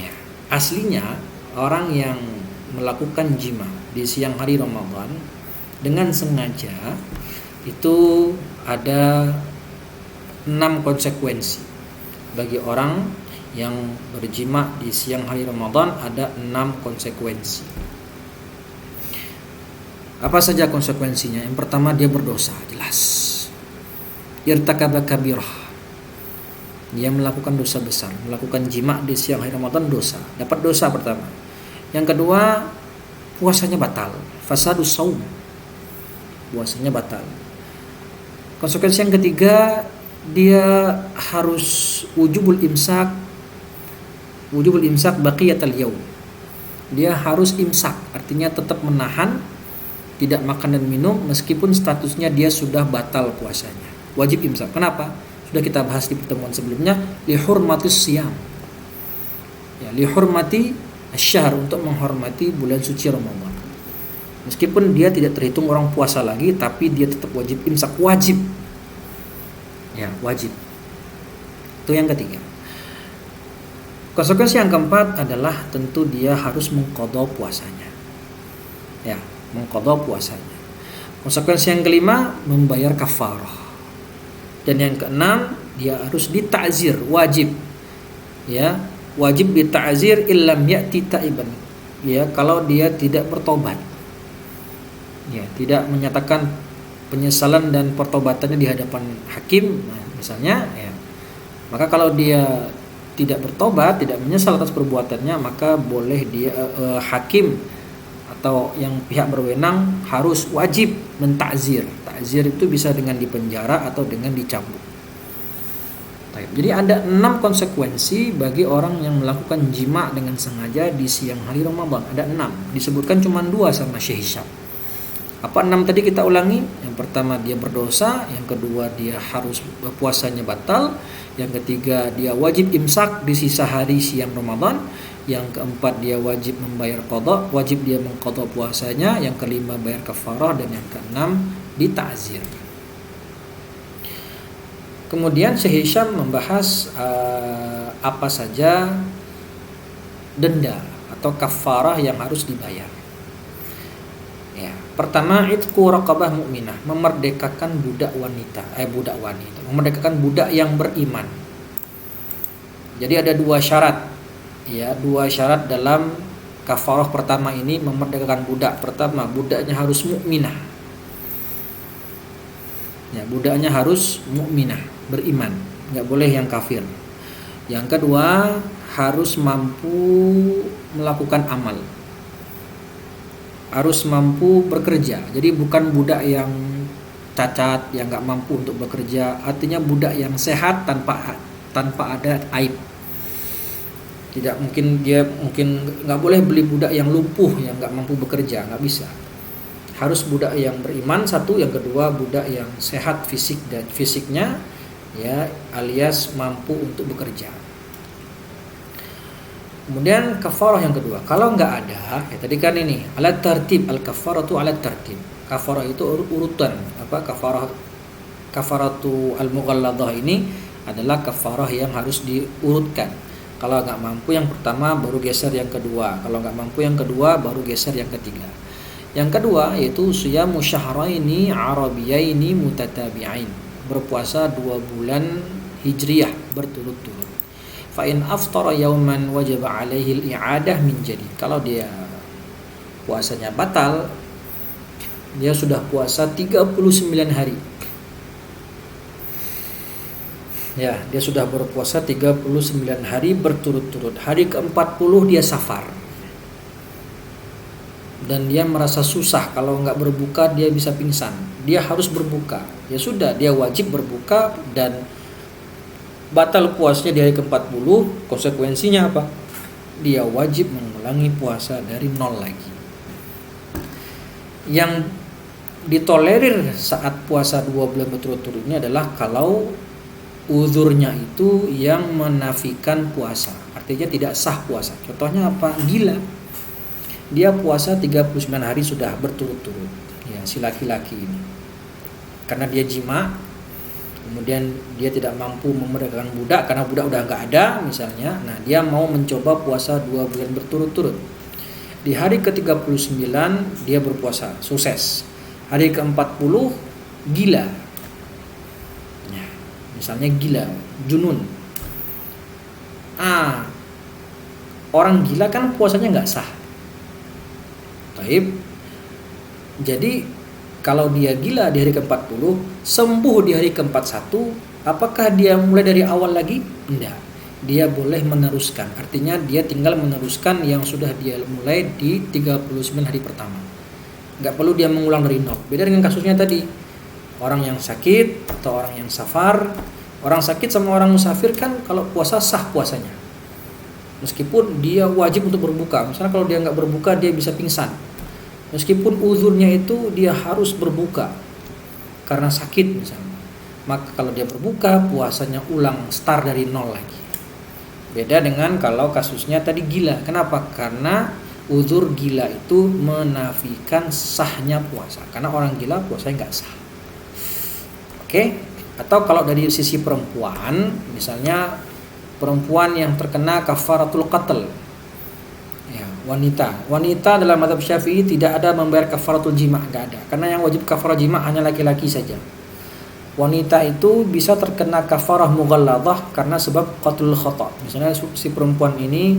Ya. Aslinya orang yang melakukan jima di siang hari Ramadan dengan sengaja itu ada 6 konsekuensi. Bagi orang yang berjima di siang hari Ramadan ada 6 konsekuensi. Apa saja konsekuensinya? Yang pertama, dia berdosa, jelas. Irtakaba kabirah. Dia melakukan dosa besar. Melakukan jima di siang hari Ramadan dosa. Dapat dosa pertama. Yang kedua, puasanya batal. Fasadus saum. Puasanya batal. Konsekuensi yang ketiga, dia harus wujubul imsak baqiyatal yaum. Dia harus imsak, artinya tetap menahan, tidak makan dan minum meskipun statusnya dia sudah batal puasanya. Wajib imsak. Kenapa? Sudah kita bahas di pertemuan sebelumnya, li hurmatis siyam. Ya, li hurmati asy-syahr, untuk menghormati bulan suci Ramadan. Meskipun dia tidak terhitung orang puasa lagi, tapi dia tetap wajib imsak, wajib. Ya, wajib. Itu yang ketiga. Konsekuensi yang keempat adalah tentu dia harus mengqadha puasanya. Ya, mengqadha puasanya. Konsekuensi yang kelima, membayar kafarah. Dan yang keenam, dia harus dita'zir, wajib. Ya, wajib dita'zir illam ya'ti ta'iban. Ya, kalau dia tidak bertobat. Ya, tidak menyatakan penyesalan dan pertobatannya di hadapan hakim, nah, misalnya, ya. Maka kalau dia tidak bertobat, tidak menyesal atas perbuatannya, maka boleh dia hakim atau yang pihak berwenang harus wajib mentakzir. Takzir itu bisa dengan dipenjara atau dengan dicambuk. Jadi ada 6 konsekuensi bagi orang yang melakukan jima dengan sengaja di siang hari Ramadan. Ada 6. Disebutkan cuma 2 sama Syekh Hisham. Apa 6 tadi kita ulangi? Yang pertama dia berdosa, yang kedua dia harus puasanya batal, yang ketiga dia wajib imsak di sisa hari siang Ramadan, yang keempat dia wajib membayar qadha, wajib dia mengqadha puasanya, yang kelima bayar kafarah, dan yang keenam dita'zir. Kemudian Syekh Hisham membahas apa saja denda atau kafarah yang harus dibayar. Ya, pertama itqu raqabah mukminah, memerdekakan budak wanita, memerdekakan budak yang beriman. Jadi ada 2 syarat. Ya, 2 syarat dalam kafarah pertama ini, memerdekakan budak. Pertama, budaknya harus mukminah. Ya, budaknya harus mukminah, beriman, enggak boleh yang kafir. Yang kedua, harus mampu melakukan amal. Harus mampu bekerja. Jadi bukan budak yang cacat, yang nggak mampu untuk bekerja. Artinya budak yang sehat tanpa ada aib. Tidak mungkin nggak boleh beli budak yang lumpuh, yang nggak mampu bekerja, nggak bisa. Harus budak yang beriman satu, yang kedua budak yang sehat fisiknya, ya, alias mampu untuk bekerja. Kemudian kafarah yang kedua, kalau nggak ada, ya tadi kan ini alat tertib, al kafaratu alat tertib. Kafarah itu urutan, kafaratu al mughalladah ini adalah kafarah yang harus diurutkan. Kalau nggak mampu yang pertama, baru geser yang kedua. Kalau nggak mampu yang kedua, baru geser yang ketiga. Yang kedua yaitu siyamu syahraini arabiyaini mutatabi'ain, berpuasa 2 bulan hijriyah berturut-turut. Fa in aftara yauman wajaba alaihi al-i'adah min jadid. Kalau dia puasanya batal, dia sudah puasa 39 hari. Ya, dia sudah berpuasa 39 hari berturut-turut. Hari ke-40 dia safar. Dan dia merasa susah, kalau nggak berbuka dia bisa pingsan. Dia harus berbuka. Ya sudah, dia wajib berbuka dan batal puasanya di hari ke-40. Konsekuensinya apa? Dia wajib mengulangi puasa dari 0 lagi. Yang ditolerir saat puasa 2 bulan berturut-turut ini adalah kalau uzurnya itu yang menafikan puasa, artinya tidak sah puasa. Contohnya apa? Gila. Dia puasa 39 hari sudah berturut-turut. Ya, si laki-laki ini. Karena dia jima, kemudian dia tidak mampu memerdekakan budak karena budak udah nggak ada misalnya. Nah, dia mau mencoba puasa 2 bulan berturut-turut. Di hari ke-39 dia berpuasa, sukses. Hari ke-40 gila. Ya, misalnya gila, junun. Orang gila kan puasanya nggak sah. Taib. Jadi kalau dia gila di hari ke-40, sembuh di hari ke-41, apakah dia mulai dari awal lagi? Tidak. Dia boleh meneruskan. Artinya dia tinggal meneruskan yang sudah dia mulai di 39 hari pertama. Nggak perlu dia mengulang dari nol. Beda dengan kasusnya tadi. Orang yang sakit atau orang yang safar. Orang sakit sama orang musafir kan kalau puasa sah puasanya. Meskipun dia wajib untuk berbuka. Misalnya kalau dia nggak berbuka dia bisa pingsan. Meskipun uzurnya itu dia harus berbuka karena sakit misalnya. Maka kalau dia berbuka puasanya ulang start dari nol lagi. Beda dengan kalau kasusnya tadi gila. Kenapa? Karena uzur gila itu menafikan sahnya puasa. Karena orang gila puasanya nggak sah. Oke? Atau kalau dari sisi perempuan, misalnya perempuan yang terkena kafaratul qatl. Ya, wanita dalam mazhab Syafi'i tidak ada membayar kafaratul jima', enggak ada. Karena yang wajib kafarah jima' hanya laki-laki saja. Wanita itu bisa terkena kafarah mughalladhah karena sebab qatlul khata'. Misalnya si perempuan ini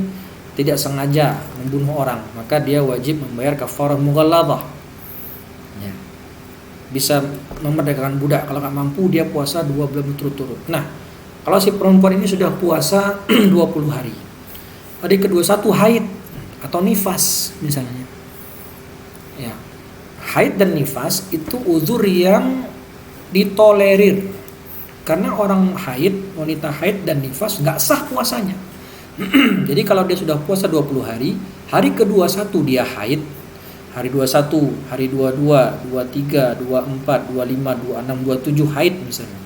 tidak sengaja membunuh orang, maka dia wajib membayar kafarah mughalladhah. Ya. Bisa memerdekakan budak. Kalau enggak mampu dia puasa 2 bulan berturut-turut. Nah, kalau si perempuan ini sudah puasa 20 hari. Hari ke-21 haid atau nifas misalnya. Ya. Haid dan nifas itu uzur yang ditolerir. Karena orang haid, wanita haid dan nifas nggak sah puasanya. Jadi kalau dia sudah puasa 20 hari, hari ke-21 dia haid, hari 21, hari 22, 23, 24, 25, 26, 27 haid misalnya.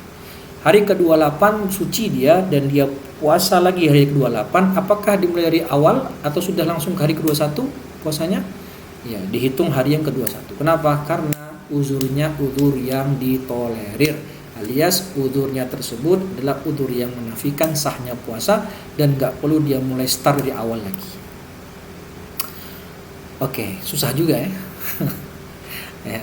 Hari ke-28 suci dia dan dia puasa lagi hari ke-28, apakah dimulai dari awal atau sudah langsung ke hari ke-21 puasanya? Ya, dihitung hari yang ke-21. Kenapa? Karena uzurnya uzur yang ditolerir, alias uzurnya tersebut adalah uzur yang menafikan sahnya puasa dan gak perlu dia mulai start dari awal lagi. Oke, susah juga ya. Ya.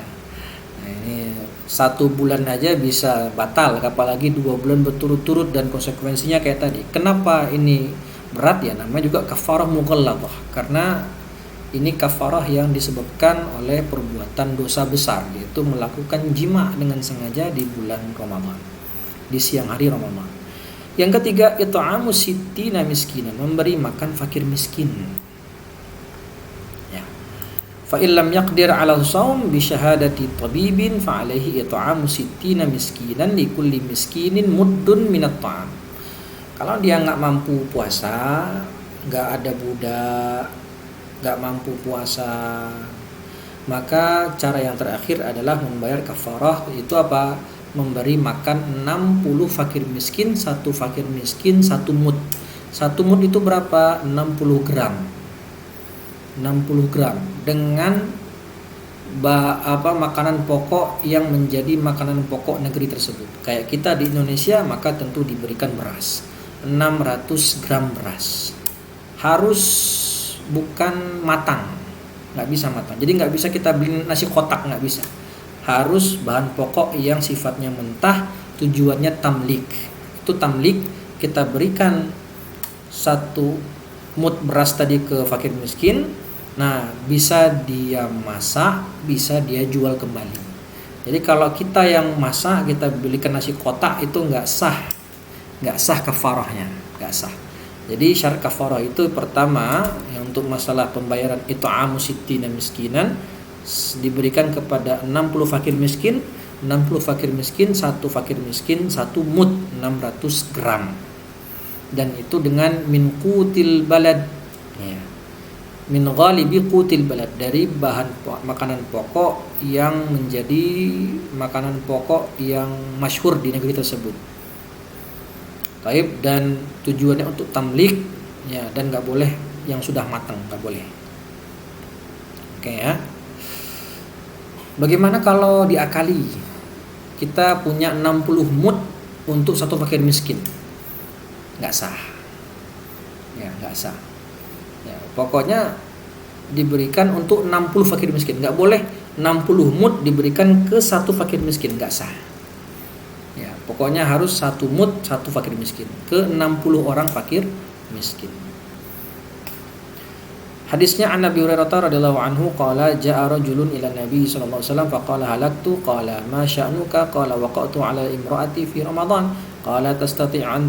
Nah, ini 1 bulan aja bisa batal, apalagi 2 bulan berturut-turut dan konsekuensinya kayak tadi. Kenapa ini berat ya? Namanya juga kafarah mughalladhah, karena ini kafarah yang disebabkan oleh perbuatan dosa besar, yaitu melakukan jima' dengan sengaja di bulan Ramadan, di siang hari Ramadan. Yang ketiga, it'amu sittina miskinan, memberi makan fakir miskin. Fa illam yaqdir 'ala shaum bi syahadati tabibin fa 'alaihi it'amu sittina miskinan li kulli miskinin muddun minat ta'am. Kalau dia enggak mampu puasa, enggak ada budak, enggak mampu puasa, maka cara yang terakhir adalah membayar kafarah, itu apa? Memberi makan 60 fakir miskin, 1 fakir miskin 1 mud. 1 mud itu berapa? 60 gram. 60 gram dengan makanan pokok yang menjadi makanan pokok negeri tersebut. Kayak kita di Indonesia maka tentu diberikan beras. 600 gram beras. Harus bukan matang. Nggak bisa matang. Jadi nggak bisa kita beli nasi kotak, nggak bisa. Harus bahan pokok yang sifatnya mentah, tujuannya tamlik. Itu tamlik, kita berikan 1 mud beras tadi ke fakir miskin. Nah, bisa dia masak, bisa dia jual kembali. Jadi kalau kita yang masak, kita belikan nasi kotak, itu nggak sah kafarahnya, nggak sah. Jadi syarat kafarah itu pertama, yang untuk masalah pembayaran it'amu sittina miskinan, diberikan kepada 60 fakir miskin, 60 fakir miskin, 1 fakir miskin, 1 mud 600 gram. Dan itu dengan min qutil balad, ya. Min ghalibi qutil balad, dari bahan makanan pokok yang menjadi makanan pokok yang masyhur di negeri tersebut. Baik, dan tujuannya untuk tamlik ya, dan nggak boleh yang sudah matang, nggak boleh. Oke ya. Bagaimana kalau diakali? Kita punya 60 mud untuk satu fakir miskin. Nggak sah. Ya, nggak sah. Ya, pokoknya diberikan untuk 60 fakir miskin. Nggak boleh 60 mud diberikan ke satu fakir miskin, nggak sah. Ya, pokoknya harus satu mud satu fakir miskin ke 60 orang fakir miskin. Hadisnya an Abi Hurairah radhiyallahu anhu qala jaa rajulun ila Nabi sallallahu alaihi wasallam faqala halaktu qala ma sya'nuka qala waqa'tu ala imra'ati fi Ramadan qala tastati' an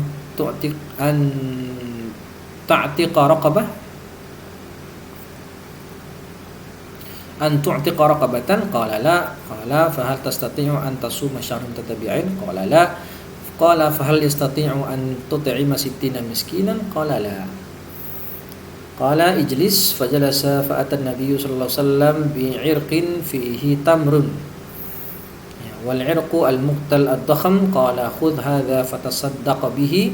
ta'tiqa raqabah an tu'tiqa raqabatan qala la qala fa hal tastati'u an tasuma syahran tatabi'ain qala la qala fa hal yastati'u an tut'ima 60 miskinan qala la qala ijlis fajalasa fa ata an-nabiy sallallahu alaihi wasallam bi'irqin fihi tamrun wal 'irqu al-muqtal ad-dakham qala khudh hadha fatasaddaq bihi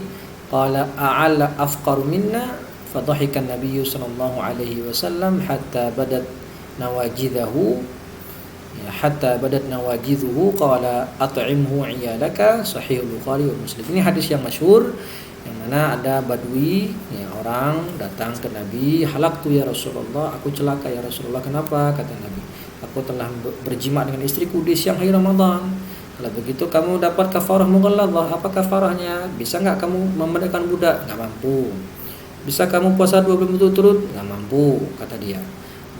qala a'ala afqaru minna fadhahika an-nabiy sallallahu alaihi wasallam hatta badat nawajidhu qala at'imhu 'iyalaka sahih Bukhari wa Muslim. Ini hadis yang masyhur yang mana ada badui ya, orang datang ke Nabi, halaktu ya Rasulullah, aku celaka ya Rasulullah. Kenapa? Kata Nabi, aku telah berjima dengan istriku di siang hari Ramadan. Kalau begitu kamu dapat kafarah mughalladhah. Apa kafarahnya? Bisa nggak kamu memerdekakan budak? Nggak mampu. Bisa kamu puasa 2 bulan berturut-turut? Nggak mampu, kata dia.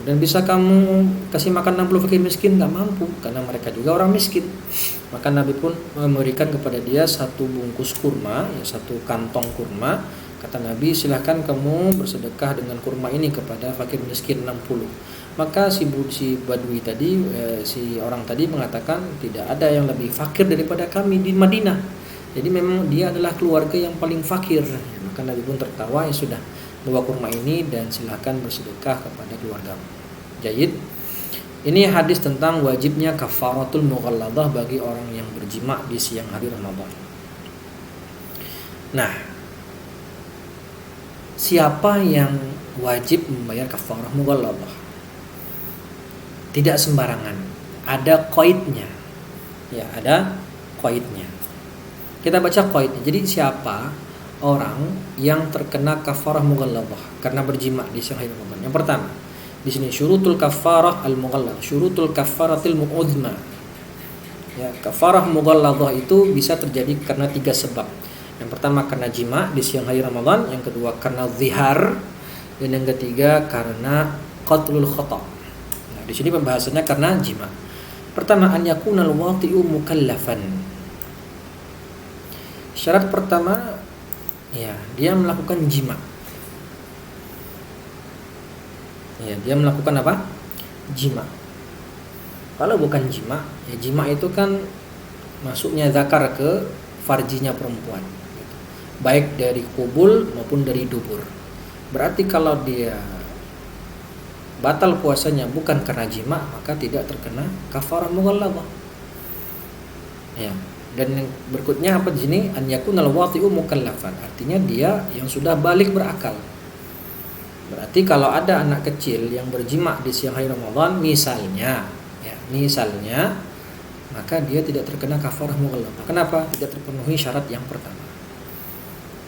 Dan bisa kamu kasih makan 60 fakir miskin? Nggak mampu, karena mereka juga orang miskin. Maka Nabi pun memberikan kepada dia satu bungkus kurma, ya, satu kantong kurma. Kata Nabi, silahkan kamu bersedekah dengan kurma ini kepada fakir miskin 60. Maka si badui tadi, si orang tadi mengatakan tidak ada yang lebih fakir daripada kami di Madinah. Jadi memang dia adalah keluarga yang paling fakir. Maka Nabi pun tertawa, ya sudah, bawa kurma ini dan silahkan bersedekah kepada keluargamu. Jayid. Ini hadis tentang wajibnya kafaratul mughalladhah bagi orang yang berjima di siang hari Ramadan. Nah, siapa yang wajib membayar kafarah mughalladhah? Tidak sembarangan, ada qaidnya. Ya, ada qaidnya. Kita baca qaidnya. Jadi siapa orang yang terkena kafarah mughalladhah karena berjima di siang hari Ramadan? Yang pertama, di sini syurutul kafarah al-mughalladhah, syurutul kafaratil mu'udhma. Ya, kafarah mughalladhah itu bisa terjadi karena 3 sebab. Yang pertama karena jima di siang hari Ramadan, yang kedua karena zihar, dan yang ketiga karena qatlul khata'. Nah, di sini pembahasannya karena jima. Pertama, an yakunal wati'u mukallafan. Syarat pertama, ya, dia melakukan jima. Ya, dia melakukan apa? Jima. Kalau bukan jima, ya jima itu kan masuknya zakar ke farjinya perempuan, gitu. Baik dari kubul maupun dari dubur. Berarti kalau dia batal puasanya bukan karena jima, maka tidak terkena kafarah mughalladhah. Ya. Dan yang berikutnya apa di sini? An yakunal wati'u mukallafan. Artinya dia yang sudah balik berakal. Berarti kalau ada anak kecil yang berjima di siang hari Ramadan misalnya, maka dia tidak terkena kafarah mughalladhah. Kenapa? Tidak terpenuhi syarat yang pertama.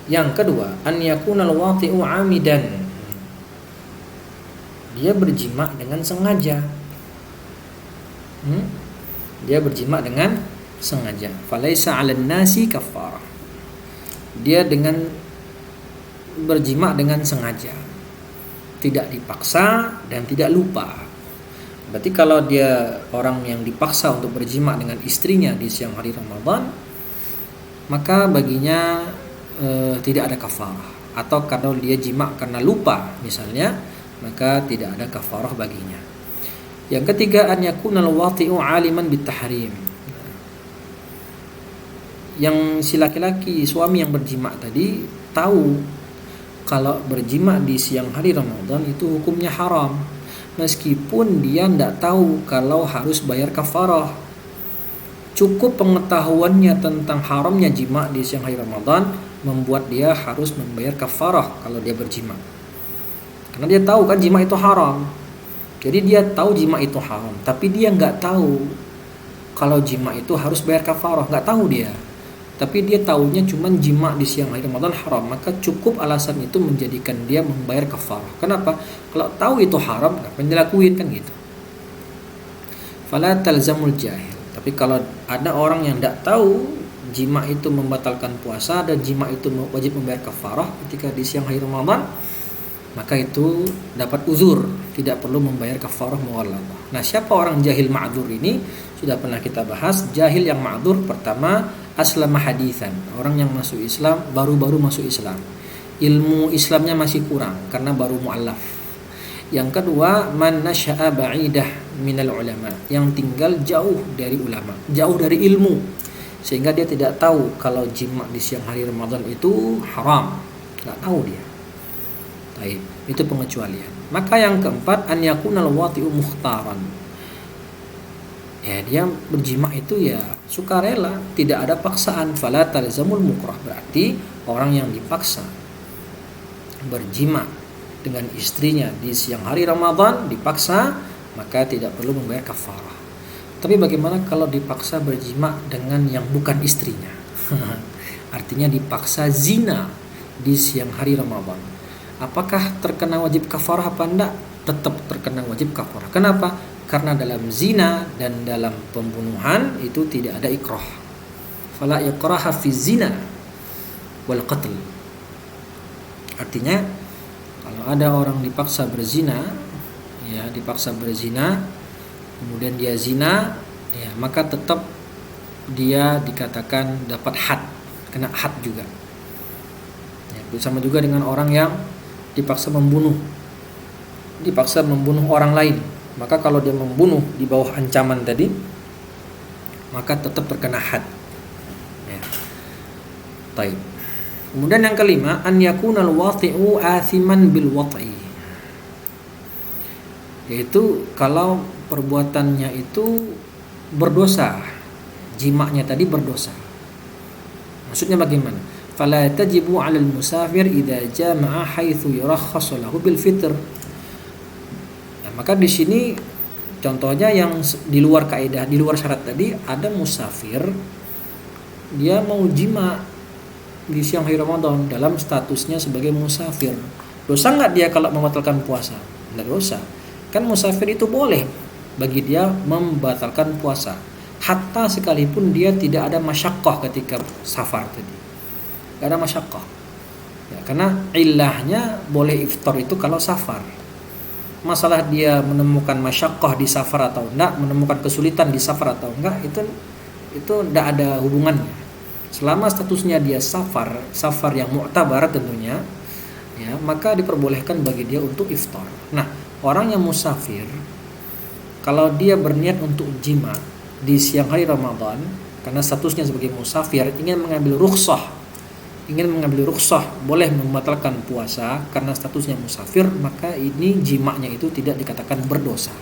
Yang kedua, an yakunal wati'u 'amidan. Dia berjima dengan sengaja. Dia berjima dengan sengaja. Falaisa 'alan nasi kafarah. Dia dengan berjima dengan sengaja, tidak dipaksa dan tidak lupa. Berarti kalau dia orang yang dipaksa untuk berjima dengan istrinya di siang hari Ramadan, maka baginya tidak ada kafarah. Atau kalau dia jima karena lupa misalnya, maka tidak ada kafarah baginya. Yang ketiga, an yakunal wati'u 'aliman bitahrim. Yang si laki-laki suami yang berjima tadi tahu kalau berjima di siang hari Ramadan itu hukumnya haram, meskipun dia tidak tahu kalau harus bayar kafarah. Cukup pengetahuannya tentang haramnya jima di siang hari Ramadan, membuat dia harus membayar kafarah kalau dia berjima. Karena dia tahu kan jima itu haram. Jadi dia tahu jima itu haram, tapi dia nggak tahu kalau jima itu harus bayar kafarah, nggak tahu dia. Tapi dia tahunya cuman jima di siang hari Ramadan haram, maka cukup alasan itu menjadikan dia membayar kafarah. Kenapa? Kalau tahu itu haram, ngapain dilakuin kan gitu. Fala talzamul jahil. Tapi kalau ada orang yang tidak tahu jima itu membatalkan puasa dan jima itu wajib membayar kafarah ketika di siang hari Ramadan, maka itu dapat uzur, tidak perlu membayar kafarah mughalladzah. Nah, siapa orang jahil ma'dzur ini? Sudah pernah kita bahas. Jahil yang ma'dzur pertama aslama haditsan, orang yang masuk Islam baru-baru masuk Islam. Ilmu Islamnya masih kurang karena baru mu'allaf. Yang kedua, man nasya'a ba'idah minal ulama, yang tinggal jauh dari ulama, jauh dari ilmu, sehingga dia tidak tahu kalau jima di siang hari Ramadan itu haram. Enggak tahu dia. Baik, itu pengecualian. Maka yang keempat, an yakunal wati'u mukhtaran. Ya, dia berjima itu ya sukarela, tidak ada paksaan. Fala talzamul mukrah, berarti orang yang dipaksa berjima dengan istrinya di siang hari Ramadan, dipaksa, maka tidak perlu membayar kafarah. Tapi bagaimana kalau dipaksa berjima dengan yang bukan istrinya? Artinya dipaksa zina di siang hari Ramadan. Apakah terkena wajib kafarah apa enggak? Tetap terkena wajib kafarah. Kenapa? Karena dalam zina dan dalam pembunuhan itu tidak ada ikrah. Fala ikraha fi zina wal qatl. Artinya kalau ada orang dipaksa berzina, ya dipaksa berzina, kemudian dia zina, ya maka tetap dia dikatakan dapat had, kena had juga. Ya, sama juga dengan orang yang dipaksa membunuh orang lain, maka kalau dia membunuh di bawah ancaman tadi, maka tetap terkena had. Ya. Taib. Kemudian yang kelima, an yakunal wati'u athiman bil wat'i, yaitu kalau perbuatannya itu berdosa, jimanya tadi berdosa. Maksudnya bagaimana? Fala tajibu 'alal musafir idza jama'a haitsu yurakhkhasu lahu bil fitr. Ya, maka di sini contohnya yang di luar kaidah, di luar syarat tadi, ada musafir dia mau jima di siang hari Ramadan dalam statusnya sebagai musafir. Dosa enggak dia kalau membatalkan puasa? Enggak dosa. Kan musafir itu boleh bagi dia membatalkan puasa, hatta sekalipun dia tidak ada masyaqqah ketika safar tadi. Gak ada masyaqqah ya, karena ilahnya boleh iftar itu kalau safar. Masalah dia menemukan masyaqqah di safar atau enggak, menemukan kesulitan di safar atau enggak, itu enggak ada hubungannya. Selama statusnya dia safar yang mu'tabar tentunya, ya maka diperbolehkan bagi dia untuk iftar. Nah, orang yang musafir kalau dia berniat untuk jima di siang hari Ramadan karena statusnya sebagai musafir, ingin mengambil rukhsah boleh membatalkan puasa karena statusnya musafir, maka ini jimanya itu tidak dikatakan berdosa.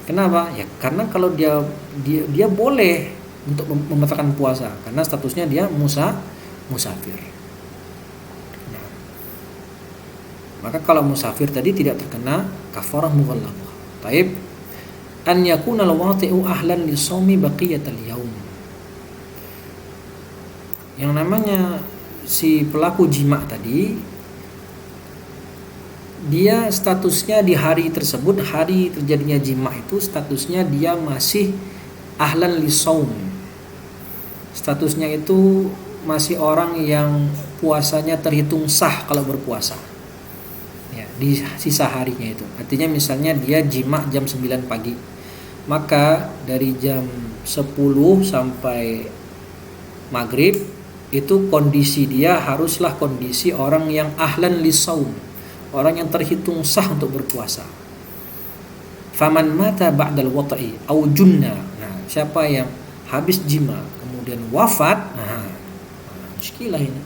Kenapa? Ya karena kalau dia boleh untuk membatalkan puasa karena statusnya dia musafir. Nah, maka kalau musafir tadi tidak terkena kafarah mughalladzah. Taib, an yakuna al-wati'u ahlan li shaumi baqiyatal yaum. Yang namanya si pelaku jima tadi, dia statusnya di hari tersebut, hari terjadinya jima itu statusnya dia masih ahlan li shaum. Statusnya itu masih orang yang puasanya terhitung sah kalau berpuasa. Ya, di sisa harinya itu. Artinya misalnya dia jima jam 9 pagi. Maka dari jam 10 sampai maghrib itu kondisi dia haruslah kondisi orang yang ahlan lisaum, orang yang terhitung sah untuk berpuasa. Faman mata ba'dal wata'i au junna. Nah, siapa yang habis jima kemudian wafat, muskilah ini.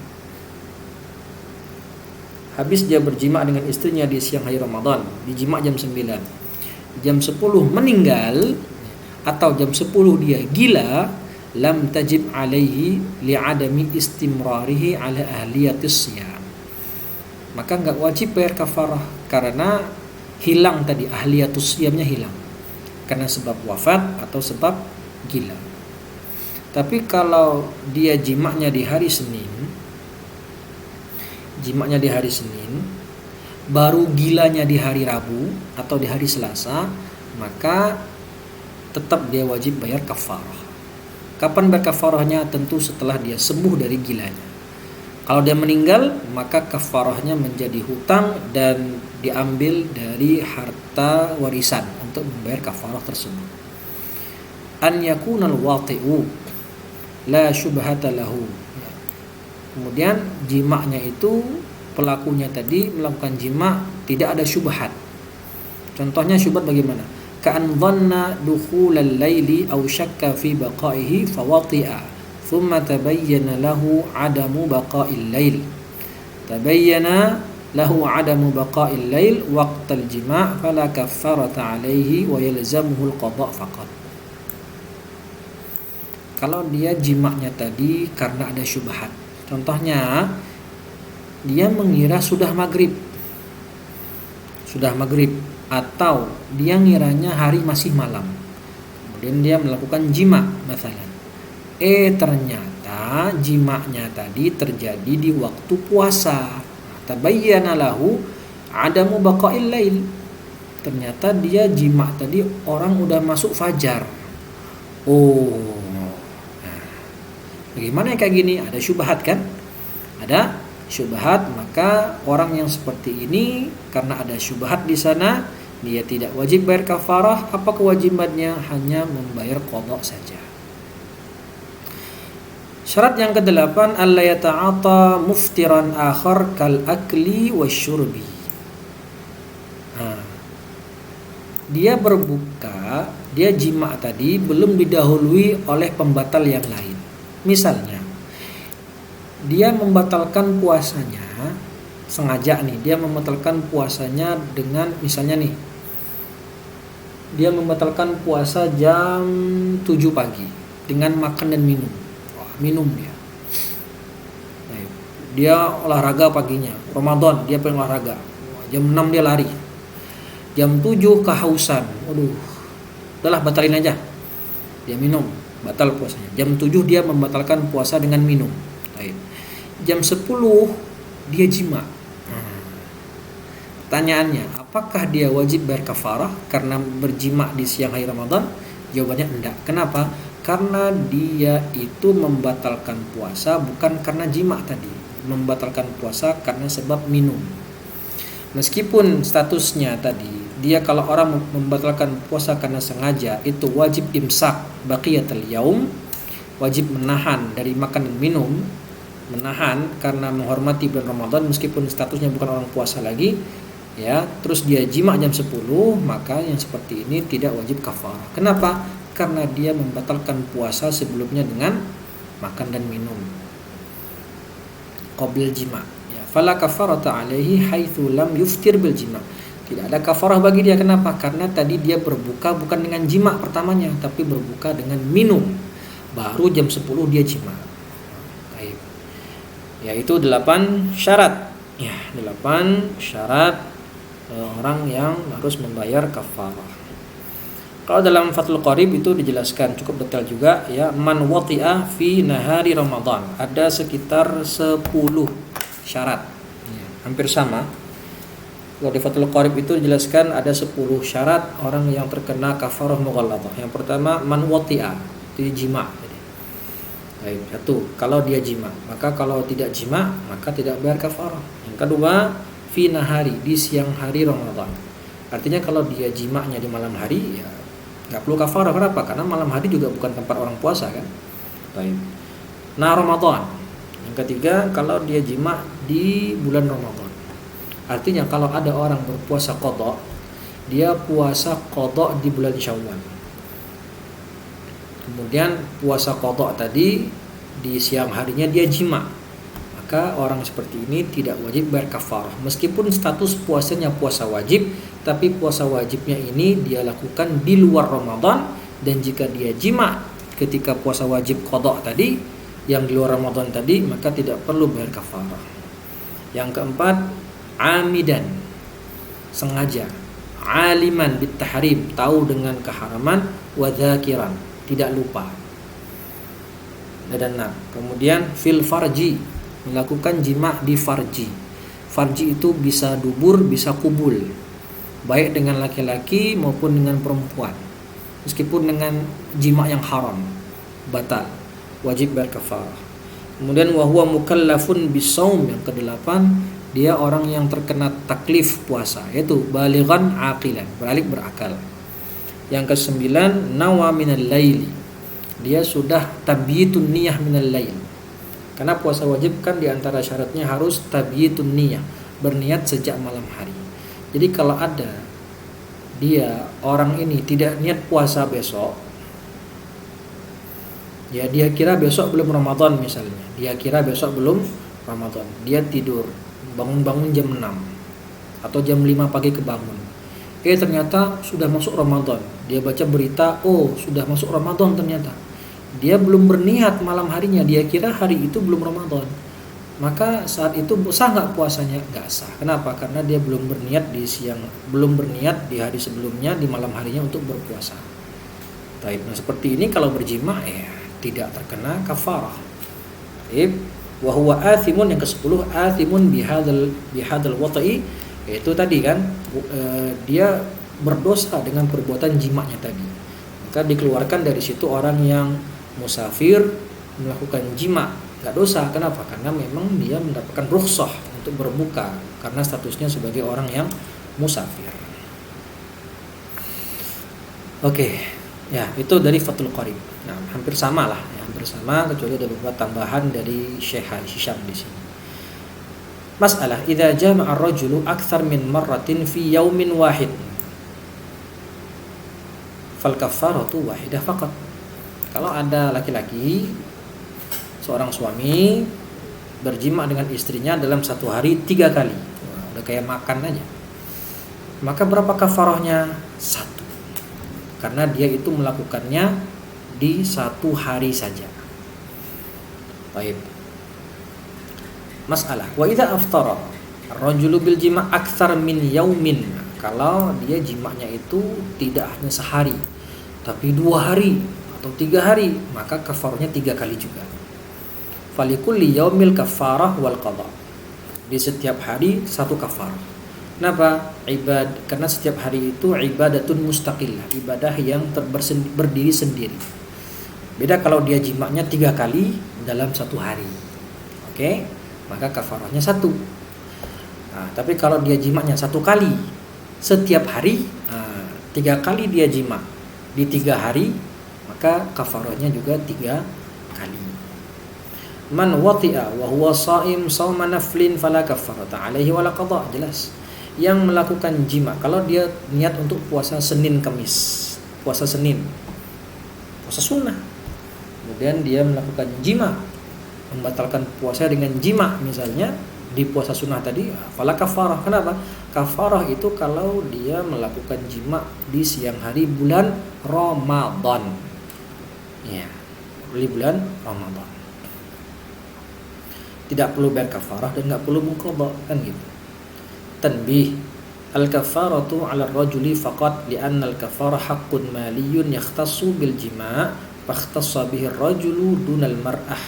Habis dia berjima dengan istrinya di siang hari Ramadan, dijima jam 9. Jam 10 meninggal atau jam 10 dia gila, lam tajib alaihi li'adami istimrarihi ala ahliyatis siyam. Maka enggak wajib bayar kafarah karena hilang tadi, ahliyatus siyamnya hilang karena sebab wafat atau sebab gila. Tapi kalau dia jimaknya di hari Senin, baru gilanya di hari Rabu atau di hari Selasa, maka tetap dia wajib bayar kafarah. Kapan bayar kafarahnya? Tentu setelah dia sembuh dari gilanya. Kalau dia meninggal, maka kafarahnya menjadi hutang dan diambil dari harta warisan untuk membayar kafarah tersebut. An yakunal wati'u la syubhata lahu. Kemudian jimaknya itu, pelakunya tadi melakukan jima tidak ada syubhat. Contohnya syubhat bagaimana? Ka'an dhanna dukhulal laili aw syakka fi baqaihi fawati'a thumma tabayyana lahu adamu baqa'il lail. Tabayyana lahu adamu baqa'il lail waqtal jima' fala kaffarata alaihi wa yalzamuhu al-qada' faqat. Kalau dia jimaknya tadi karena ada syubhat. Contohnya, dia mengira sudah maghrib atau dia ngiranya hari masih malam. Kemudian dia melakukan jima misalnya. Ternyata jimaknya tadi terjadi di waktu puasa. Tabayyana lahu adamu baqa'il lail. Ternyata dia jima tadi orang udah masuk fajar. Bagaimana kayak gini? Ada syubhat kan? Ada syubhat, maka orang yang seperti ini karena ada syubhat di sana, dia tidak wajib bayar kafarah. Apa kewajibannya? Hanya membayar qada saja. Syarat yang ke-8, alla yata'ata muftiran akhar kal akli wasyurbi. Dia berbuka, dia jima tadi belum didahului oleh pembatal yang lain. Misalnya, dia membatalkan puasanya sengaja nih, dia membatalkan puasanya dengan misalnya nih, dia membatalkan puasa jam 7 pagi dengan makan dan minum. Minum dia olahraga paginya, Ramadan dia pengen olahraga, jam 6 dia lari, jam 7 kehausan, udahlah batalin aja, dia minum, batal puasanya. Jam 7 dia membatalkan puasa dengan minum. Jam 10 dia jima. Pertanyaannya, apakah dia wajib bayar kafarah karena berjima di siang hari Ramadan? Jawabannya enggak. Kenapa? Karena dia itu membatalkan puasa bukan karena jima tadi, membatalkan puasa karena sebab minum. Meskipun statusnya tadi, dia kalau orang membatalkan puasa karena sengaja, itu wajib imsak baqiyatul yaum, wajib menahan dari makan dan minum, menahan karena menghormati bulan Ramadan meskipun statusnya bukan orang puasa lagi, ya. Terus dia jima jam 10, maka yang seperti ini tidak wajib kafarah. Kenapa? Karena dia membatalkan puasa sebelumnya dengan makan dan minum qabil jima. Fala kafarata alaihi haitsu lam yuftir bil jima. Tidak ada kafarah bagi dia. Kenapa? Karena tadi dia berbuka bukan dengan jima pertamanya, tapi berbuka dengan minum. Baru jam 10 dia jima. Baik. Yaitu 8 syarat. 8 syarat orang yang harus membayar kafarah. Kalau dalam Fathul Qarib itu dijelaskan cukup detail juga, ya, man wati'a fi nahari Ramadan. Ada sekitar 10 syarat, hampir sama. Kalau di Fathul Qarib itu dijelaskan ada 10 syarat orang yang terkena kafarah mughalladah. Yang pertama, man wati'a, itu jima. Baik, satu, kalau dia jima. Maka kalau tidak jima, maka tidak bayar kafarah. Yang kedua, fi nahari, di siang hari Ramadan. Artinya kalau dia jimanya di malam hari, ya nggak perlu kafarah. Kenapa? Karena malam hari juga bukan tempat orang puasa kan. Baik. Nah, Ramadan. Yang ketiga, kalau dia jima di bulan Ramadan. Artinya kalau ada orang berpuasa qadha, dia puasa qadha di bulan Syawal. Kemudian puasa qadha tadi di siang harinya dia jima. Maka orang seperti ini tidak wajib bayar kafarah. Meskipun status puasanya puasa wajib, tapi puasa wajibnya ini dia lakukan di luar Ramadan, dan jika dia jima ketika puasa wajib qada tadi, yang di luar Ramadan tadi, maka tidak perlu bayar kafarah. Yang keempat, amidan, sengaja, aliman bitahrim, tahu dengan keharaman, wa dzakiran, tidak lupa. Dan kemudian fil farji, melakukan jima di farji. Farji itu bisa dubur, bisa kubul, baik dengan laki-laki maupun dengan perempuan. Meskipun dengan jima yang haram, batal, wajib bayar kafarah. Kemudian wa huwa mukallafun bisaum, yang kedelapan, dia orang yang terkena taklif puasa, yaitu balighan aqilan, balik berakal. Yang kesembilan, nawa minal laili, dia sudah tabyitun niyah minal lail. Karena puasa wajib kan diantara syaratnya harus tabyitun niyah, berniat sejak malam hari. Jadi kalau ada dia orang ini tidak niat puasa besok, ya dia kira besok belum Ramadan misalnya, dia kira besok belum Ramadan, dia tidur, bangun-bangun jam 6 atau jam 5 pagi kebangun. Ternyata sudah masuk Ramadan. Dia baca berita, oh sudah masuk Ramadan ternyata. Dia belum berniat malam harinya, dia kira hari itu belum Ramadan. Maka saat itu sah nggak puasanya? Nggak sah. Kenapa? Karena dia belum berniat di siang, belum berniat di hari sebelumnya, di malam harinya untuk berpuasa. Taib. Nah seperti ini kalau berjima tidak terkena kafarah. Taib. Wa huwa athimun, yang ke-10, athimun bihadzal wata'i, yaitu tadi kan dia berdosa dengan perbuatan jimanya tadi. Maka dikeluarkan dari situ orang yang musafir melakukan jima, nggak dosa. Kenapa? Karena memang dia mendapatkan rukhsah untuk berbuka karena statusnya sebagai orang yang musafir. Oke, ya itu dari Fathul Qarib. Nah, hampir sama lah, ya, hampir sama, kecuali ada beberapa tambahan dari Syekh Hisham di sini. Masalah, idza jama'a ar-rajulu aktsar min marratin fi yaumin wahid, fal kafaratu wahidah faqat. Kalau ada laki-laki, seorang suami berjima dengan istrinya dalam satu hari 3 kali, udah kayak makan aja, maka berapa kafarahnya? 1, karena dia itu melakukannya di 1 hari saja. Baik. Masalah, wa idza aftara ar-rajulu bil jima' aktsar min yaumin, kalau dia jimanya itu tidak hanya sehari tapi 2 hari atau 3 hari, maka kafarahnya 3 kali juga. Falikulli yaumil kafarah wal qada, di setiap hari 1 kafarah. Kenapa? Karena setiap hari itu ibadatun mustaqillah, ibadah yang berdiri sendiri. Beda kalau dia jimanya 3 kali dalam 1 hari. Oke? Maka kafarahnya 1. Nah, tapi kalau dia jimanya 1 kali setiap hari, 3 kali dia jima di 3 hari, maka kafarahnya juga 3 kali. Man wati'a wa huwa sha'im shauma naflin fala kafarata alaihi wala qada. Jelas. Yang melakukan jima, kalau dia niat untuk puasa Senin Kamis, puasa Senin, puasa sunnah, kemudian dia melakukan jima, membatalkan puasa dengan jima misalnya di puasa sunnah tadi, fala kafarah. Kenapa? Kafarah itu kalau dia melakukan jima di siang hari bulan Ramadan, ya, di bulan Ramadan, tidak perlu bayar kafarah dan nggak perlu muqadha, kan gitu. Tanbih, al-kafaratu 'ala ar-rajuli faqat li'anna al-kafara haqqun maliyun yakhtassu bil jima' fakhtassa bihi ar-rajulu dunal mar'ah.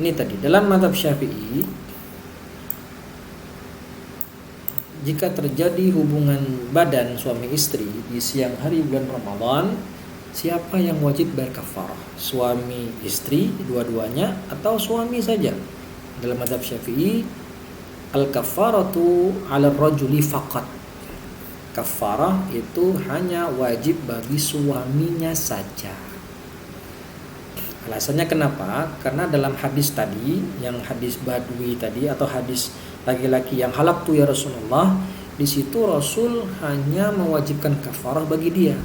Ini tadi dalam mazhab Syafi'i, jika terjadi hubungan badan suami istri di siang hari bulan Ramadan, siapa yang wajib bayar kafarah? Suami istri dua-duanya atau suami saja? Dalam mazhab Syafi'i, al-kafaratu 'ala ar-rajuli faqat. Kafarah itu hanya wajib bagi suaminya saja. Alasannya kenapa? Karena dalam hadis tadi, yang hadis Badui tadi atau hadis laki-laki yang halaktu ya Rasulullah, di situ Rasul hanya mewajibkan kafarah bagi dia.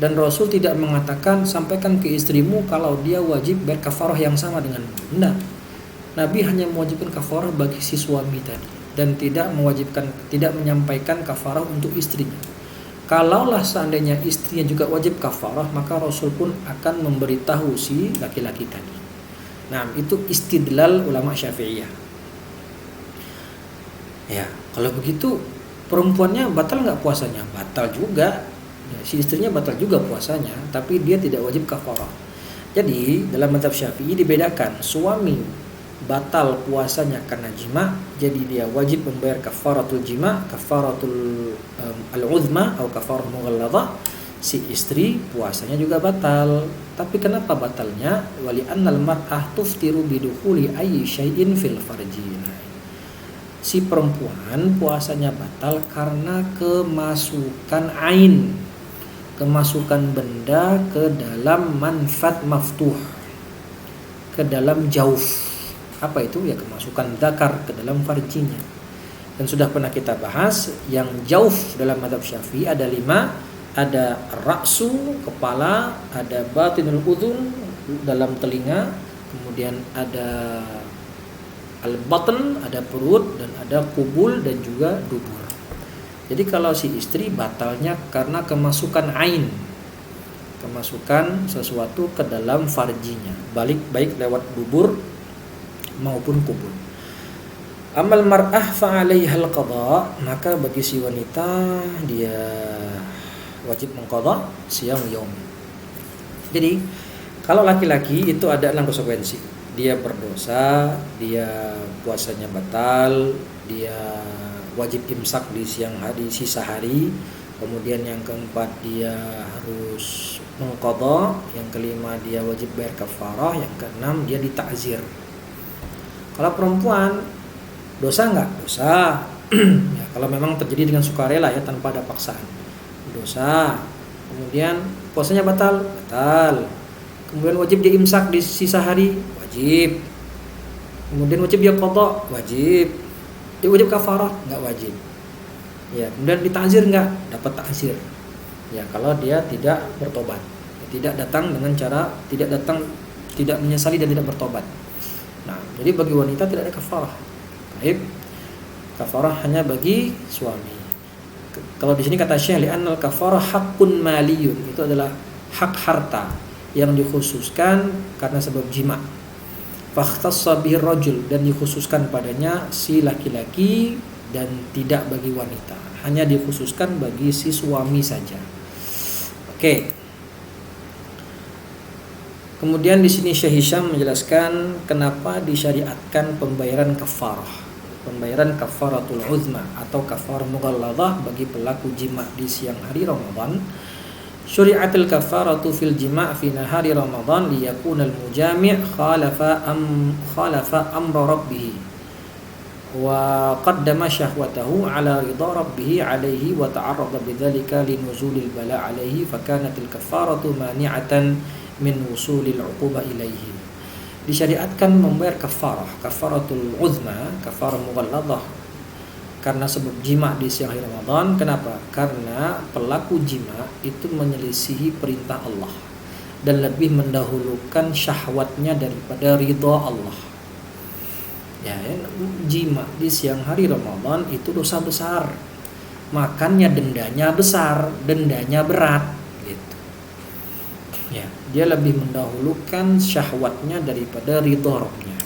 Dan Rasul tidak mengatakan sampaikan ke istrimu kalau dia wajib bayar kafarah yang sama dengan Anda. Nabi hanya mewajibkan kafarah bagi si suami tadi dan tidak menyampaikan kafarah untuk istrinya. Kalaulah seandainya istrinya juga wajib kafarah, maka Rasul pun akan memberitahu si laki-laki tadi. Nah, itu istidlal ulama Syafi'iyah. Ya, kalau begitu perempuannya batal nggak puasanya? Batal juga. Ya, si istrinya batal juga puasanya, tapi dia tidak wajib kafarah. Jadi dalam mazhab Syafi'i dibedakan, suami batal puasanya karena jima, jadi dia wajib membayar kafaratul jima, kafaratul al-uzma atau kafarah mughalladhah. Si istri puasanya juga batal. Tapi kenapa batalnya? Wali annal mar'ah tuftiru bidukhuli ayyi syai'in fil farji. Si perempuan puasanya batal karena kemasukan ain, kemasukan benda ke dalam manfat maftuh, ke dalam jauf. Apa itu? Ya kemasukan zakar ke dalam farjinya. Dan sudah pernah kita bahas, yang jauf dalam mazhab Syafi'i ada 5. Ada ra'su, kepala, ada batinul udhun, dalam telinga, kemudian ada al-batn, ada perut, dan ada kubul dan juga dubur. Jadi kalau si istri batalnya karena kemasukan ain, kemasukan sesuatu ke dalam farjinya, baik lewat dubur maupun kubul. Amal mar'ah fa'alaihal qadha, maka bagi si wanita dia wajib mengqadha siyam yaum. Jadi kalau laki-laki itu ada 6 konsekuensi. Dia berdosa, dia puasanya batal, dia wajib imsak di siang hari, sisa hari. Kemudian yang keempat dia harus mengqadha, yang kelima dia wajib bayar kafarah, yang keenam dia ditakzir. Kalau perempuan dosa enggak? Dosa. Ya, kalau memang terjadi dengan sukarela ya, tanpa ada paksaan. Dosa. Kemudian puasanya batal. Kemudian wajib dia imsak di sisa hari, wajib. Kemudian wajib dia qadha, wajib. Dia wajib kafarah, enggak wajib. Ya, kemudian ditakzir enggak? Dapat takzir. Ya, kalau dia tidak bertobat. Tidak datang dengan cara tidak menyesali dan tidak bertobat. Nah, jadi bagi wanita tidak ada kafarah. Baik. Kafarah hanya bagi suami. Kalau di sini kata Syekh, li'annal kafarah haqqun maliyun, itu adalah hak harta yang dikhususkan karena sebab jima. Fakhtassa bihi rajul, dan dikhususkan padanya si laki-laki dan tidak bagi wanita. Hanya dikhususkan bagi si suami saja. Oke. Kemudian di sini Syekh Hisham menjelaskan kenapa disyariatkan pembayaran kafarah. Pembayaran kafaratul uzma atau kafarah mughalladhah bagi pelaku jima di siang hari Ramadan. Syuri'atul kafaratu fil jima' fi nahari Ramadan liyakuna al-mujami' khalafa amra rabbih wa qaddama syahwatahu ala ridha rabbih alaihi wa ta'arrada bidzalika linuzulil bala' alaihi fakanatil kafaratu mani'atan min wusulil 'uqubah ilaihi. Disyariatkan membayar kafaratul uzma, kafarah mughalladhah karena sebab jima di siang hari Ramadan. Kenapa? Karena pelaku jima itu menyelisihi perintah Allah dan lebih mendahulukan syahwatnya daripada ridha Allah. Ya, jima di siang hari Ramadan itu dosa besar. Makanya dendanya besar, dendanya berat gitu. Ya, dia lebih mendahulukan syahwatnya daripada ridha Rabbnya.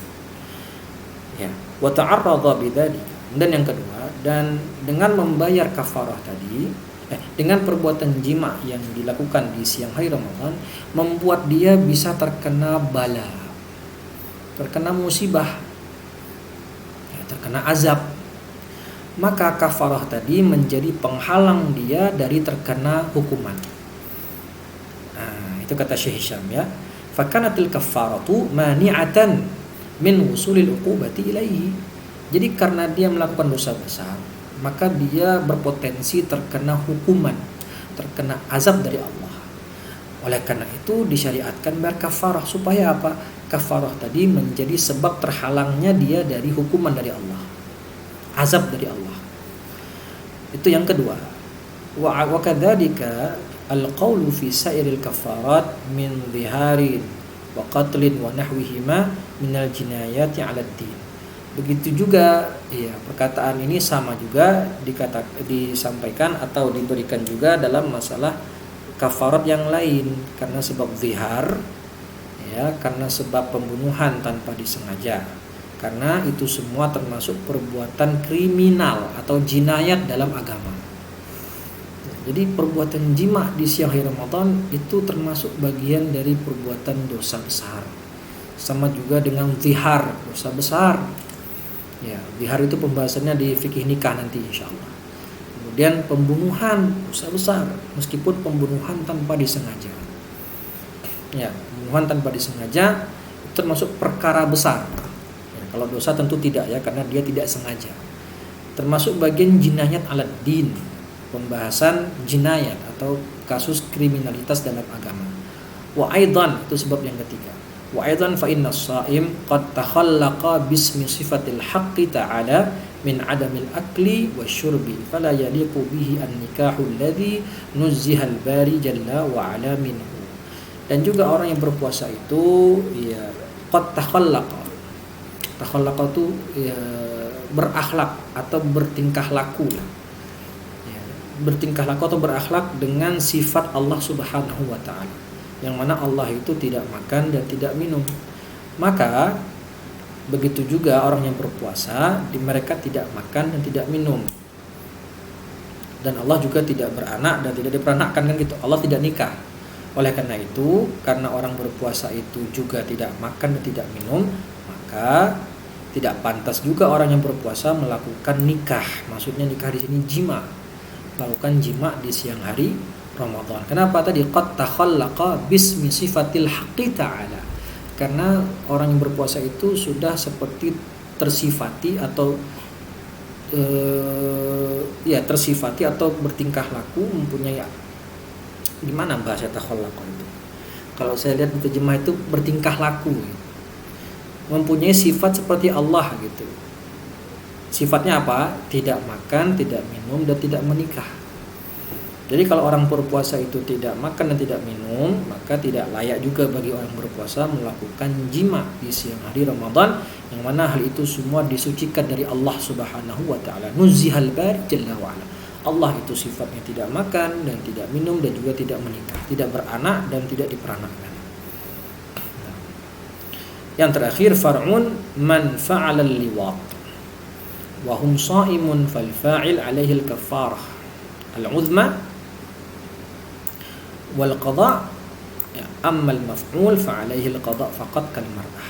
Ya, wa ta'arrada bidzalik. Dan yang kedua, dan dengan membayar kafarah tadi, dengan perbuatan jima yang dilakukan di siang hari Ramadan, membuat dia bisa terkena bala, terkena musibah, ya, terkena azab. Maka kafarah tadi menjadi penghalang dia dari terkena hukuman. Nah, itu kata Syekh Hisham ya. Fakanatil kafaratu mani'atan min wusulil uqubati ilaihi. Jadi karena dia melakukan dosa besar, maka dia berpotensi terkena hukuman, terkena azab dari Allah. Oleh karena itu disyariatkan berkafarah, supaya apa? Kafarah tadi menjadi sebab terhalangnya dia dari hukuman dari Allah, azab dari Allah. Itu yang kedua. Wa kadzalika al-qaulu fi sa'iril kafarat min dhiharin wa qatlin wa nahwihima minal jinayati 'ala ad-din. Begitu juga Iya, perkataan ini sama juga disampaikan atau diberikan juga dalam masalah kafarat yang lain, karena sebab zihar, ya, karena sebab pembunuhan tanpa disengaja. Karena itu semua termasuk perbuatan kriminal atau jinayat dalam agama. Jadi perbuatan jima di siang hari Ramadan itu termasuk bagian dari perbuatan dosa besar. Sama juga dengan zihar, dosa besar. Ya, zihar itu pembahasannya di fikih nikah nanti insyaallah. Kemudian pembunuhan dosa besar, meskipun pembunuhan tanpa disengaja. Ya, pembunuhan tanpa disengaja itu termasuk perkara besar. Ya, kalau dosa tentu tidak ya, karena dia tidak sengaja. Termasuk bagian jinayat alad din, pembahasan jinayat atau kasus kriminalitas dalam agama. Wa aidan, itu sebab yang ketiga. Wa aidan fa inna as-shaim qad takhallaqa bismi sifatil haqqi ta'ala min adamil akli wasyurbi fala yaliqu bihi an-nikahu alladhi nuzziha al-bari jalla wa ala minhu. Dan juga orang yang berpuasa itu ya qad takhallaqa. Takhallaqa itu ya berakhlak atau bertingkah laku. Ya, bertingkah laku atau berakhlak dengan sifat Allah Subhanahu wa taala, yang mana Allah itu tidak makan dan tidak minum. Maka begitu juga orang yang berpuasa, mereka tidak makan dan tidak minum. Dan Allah juga tidak beranak dan tidak diperanakkan, kan gitu. Allah tidak nikah. Oleh karena itu, karena orang berpuasa itu juga tidak makan dan tidak minum, maka tidak pantas juga orang yang berpuasa melakukan nikah. Maksudnya nikah di sini jima, melakukan jima di siang hari Ramadan. Kenapa tadi qad takhallaqa bismi sifatil haqqi ta'ala? Karena orang yang berpuasa itu sudah seperti tersifati atau tersifati atau bertingkah laku, mempunyai, gimana bahasa takhallaqa itu? Kalau saya lihat di terjemah itu bertingkah laku, mempunyai sifat seperti Allah gitu. Sifatnya apa? Tidak makan, tidak minum, dan tidak menikah. Jadi kalau orang berpuasa itu tidak makan dan tidak minum, maka tidak layak juga bagi orang berpuasa melakukan jima di siang hari Ramadan, yang mana hal itu semua disucikan dari Allah Subhanahu wa taala. Nuzzihal bari jalla wa ala. Allah itu sifatnya tidak makan dan tidak minum dan juga tidak menikah, tidak beranak dan tidak diperanakkan. Yang terakhir, far'un man fa'ala al-liwat wa hum sha'imun fal fa'il 'alaihi al-kaffarah al-'uzma wal qada', ya, amma al-maf'ul fa 'alaihi al-qada' faqat kal mar'ah.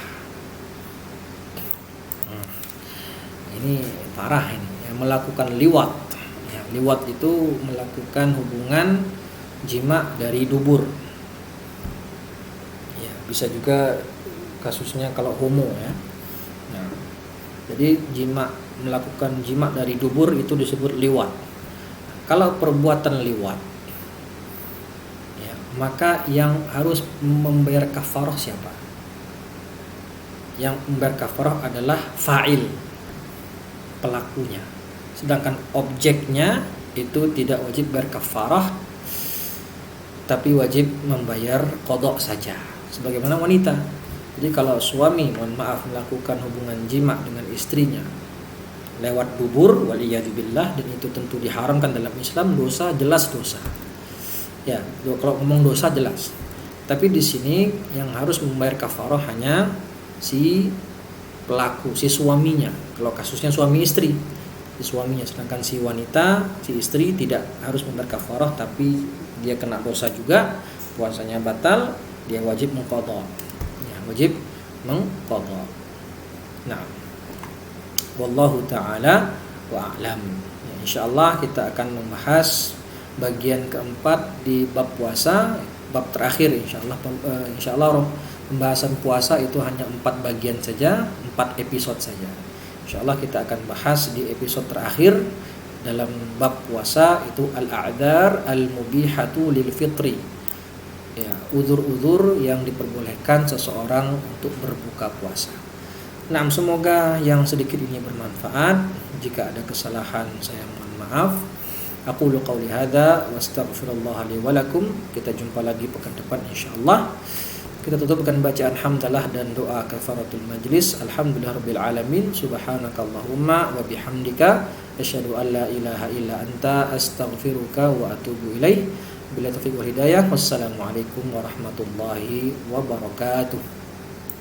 Ini parah ini, yang melakukan liwat. Ya, liwat itu melakukan hubungan jima dari dubur. Ya, bisa juga kasusnya kalau homo ya. Nah, jadi melakukan jima dari dubur itu disebut liwat. Kalau perbuatan liwat, ya, maka yang harus membayar kafarah siapa? Yang membayar kafarah adalah fa'il, pelakunya. Sedangkan objeknya itu tidak wajib bayar kafarah, tapi wajib membayar qada saja, sebagaimana wanita. Jadi kalau suami, mohon maaf, melakukan hubungan jima dengan istrinya lewat dubur, waliyadzubillah, dan itu tentu diharamkan dalam Islam, dosa, jelas dosa. Ya, kalau ngomong dosa jelas. Tapi di sini yang harus membayar kafarah hanya si pelaku, si suaminya. Kalau kasusnya suami istri, si suaminya. Sedangkan si wanita, si istri tidak harus membayar kafarah, tapi dia kena dosa juga, puasanya batal, dia wajib mengqadha. Wajib mengqadha. Nah, wallahu taala wa a'lam. Ya, insyaallah kita akan membahas bagian keempat di bab puasa, bab terakhir insyaallah. Insyaallah pembahasan puasa itu hanya 4 bagian saja, 4 episode saja. Insyaallah kita akan bahas di episode terakhir dalam bab puasa itu al-a'dzar al-mubihatu lil fitri. Ya, uzur-uzur yang diperbolehkan seseorang untuk berbuka puasa. Nah, semoga yang sedikit ini bermanfaat. Jika ada kesalahan, saya mohon maaf. Aqulu qauli hadza wa astaghfirullah li wa lakum. Kita jumpa lagi pekan depan insyaallah. Kita tutup dengan bacaan hamdalah dan doa kafaratul majlis. Alhamdulillahirabbil alamin. Subhanakallahumma wa bihamdika asyhadu an la ilaha illa anta astaghfiruka wa atubu ilaik. Bila taufiq wal hidayah. Wassalamualaikum warahmatullahi wabarakatuh.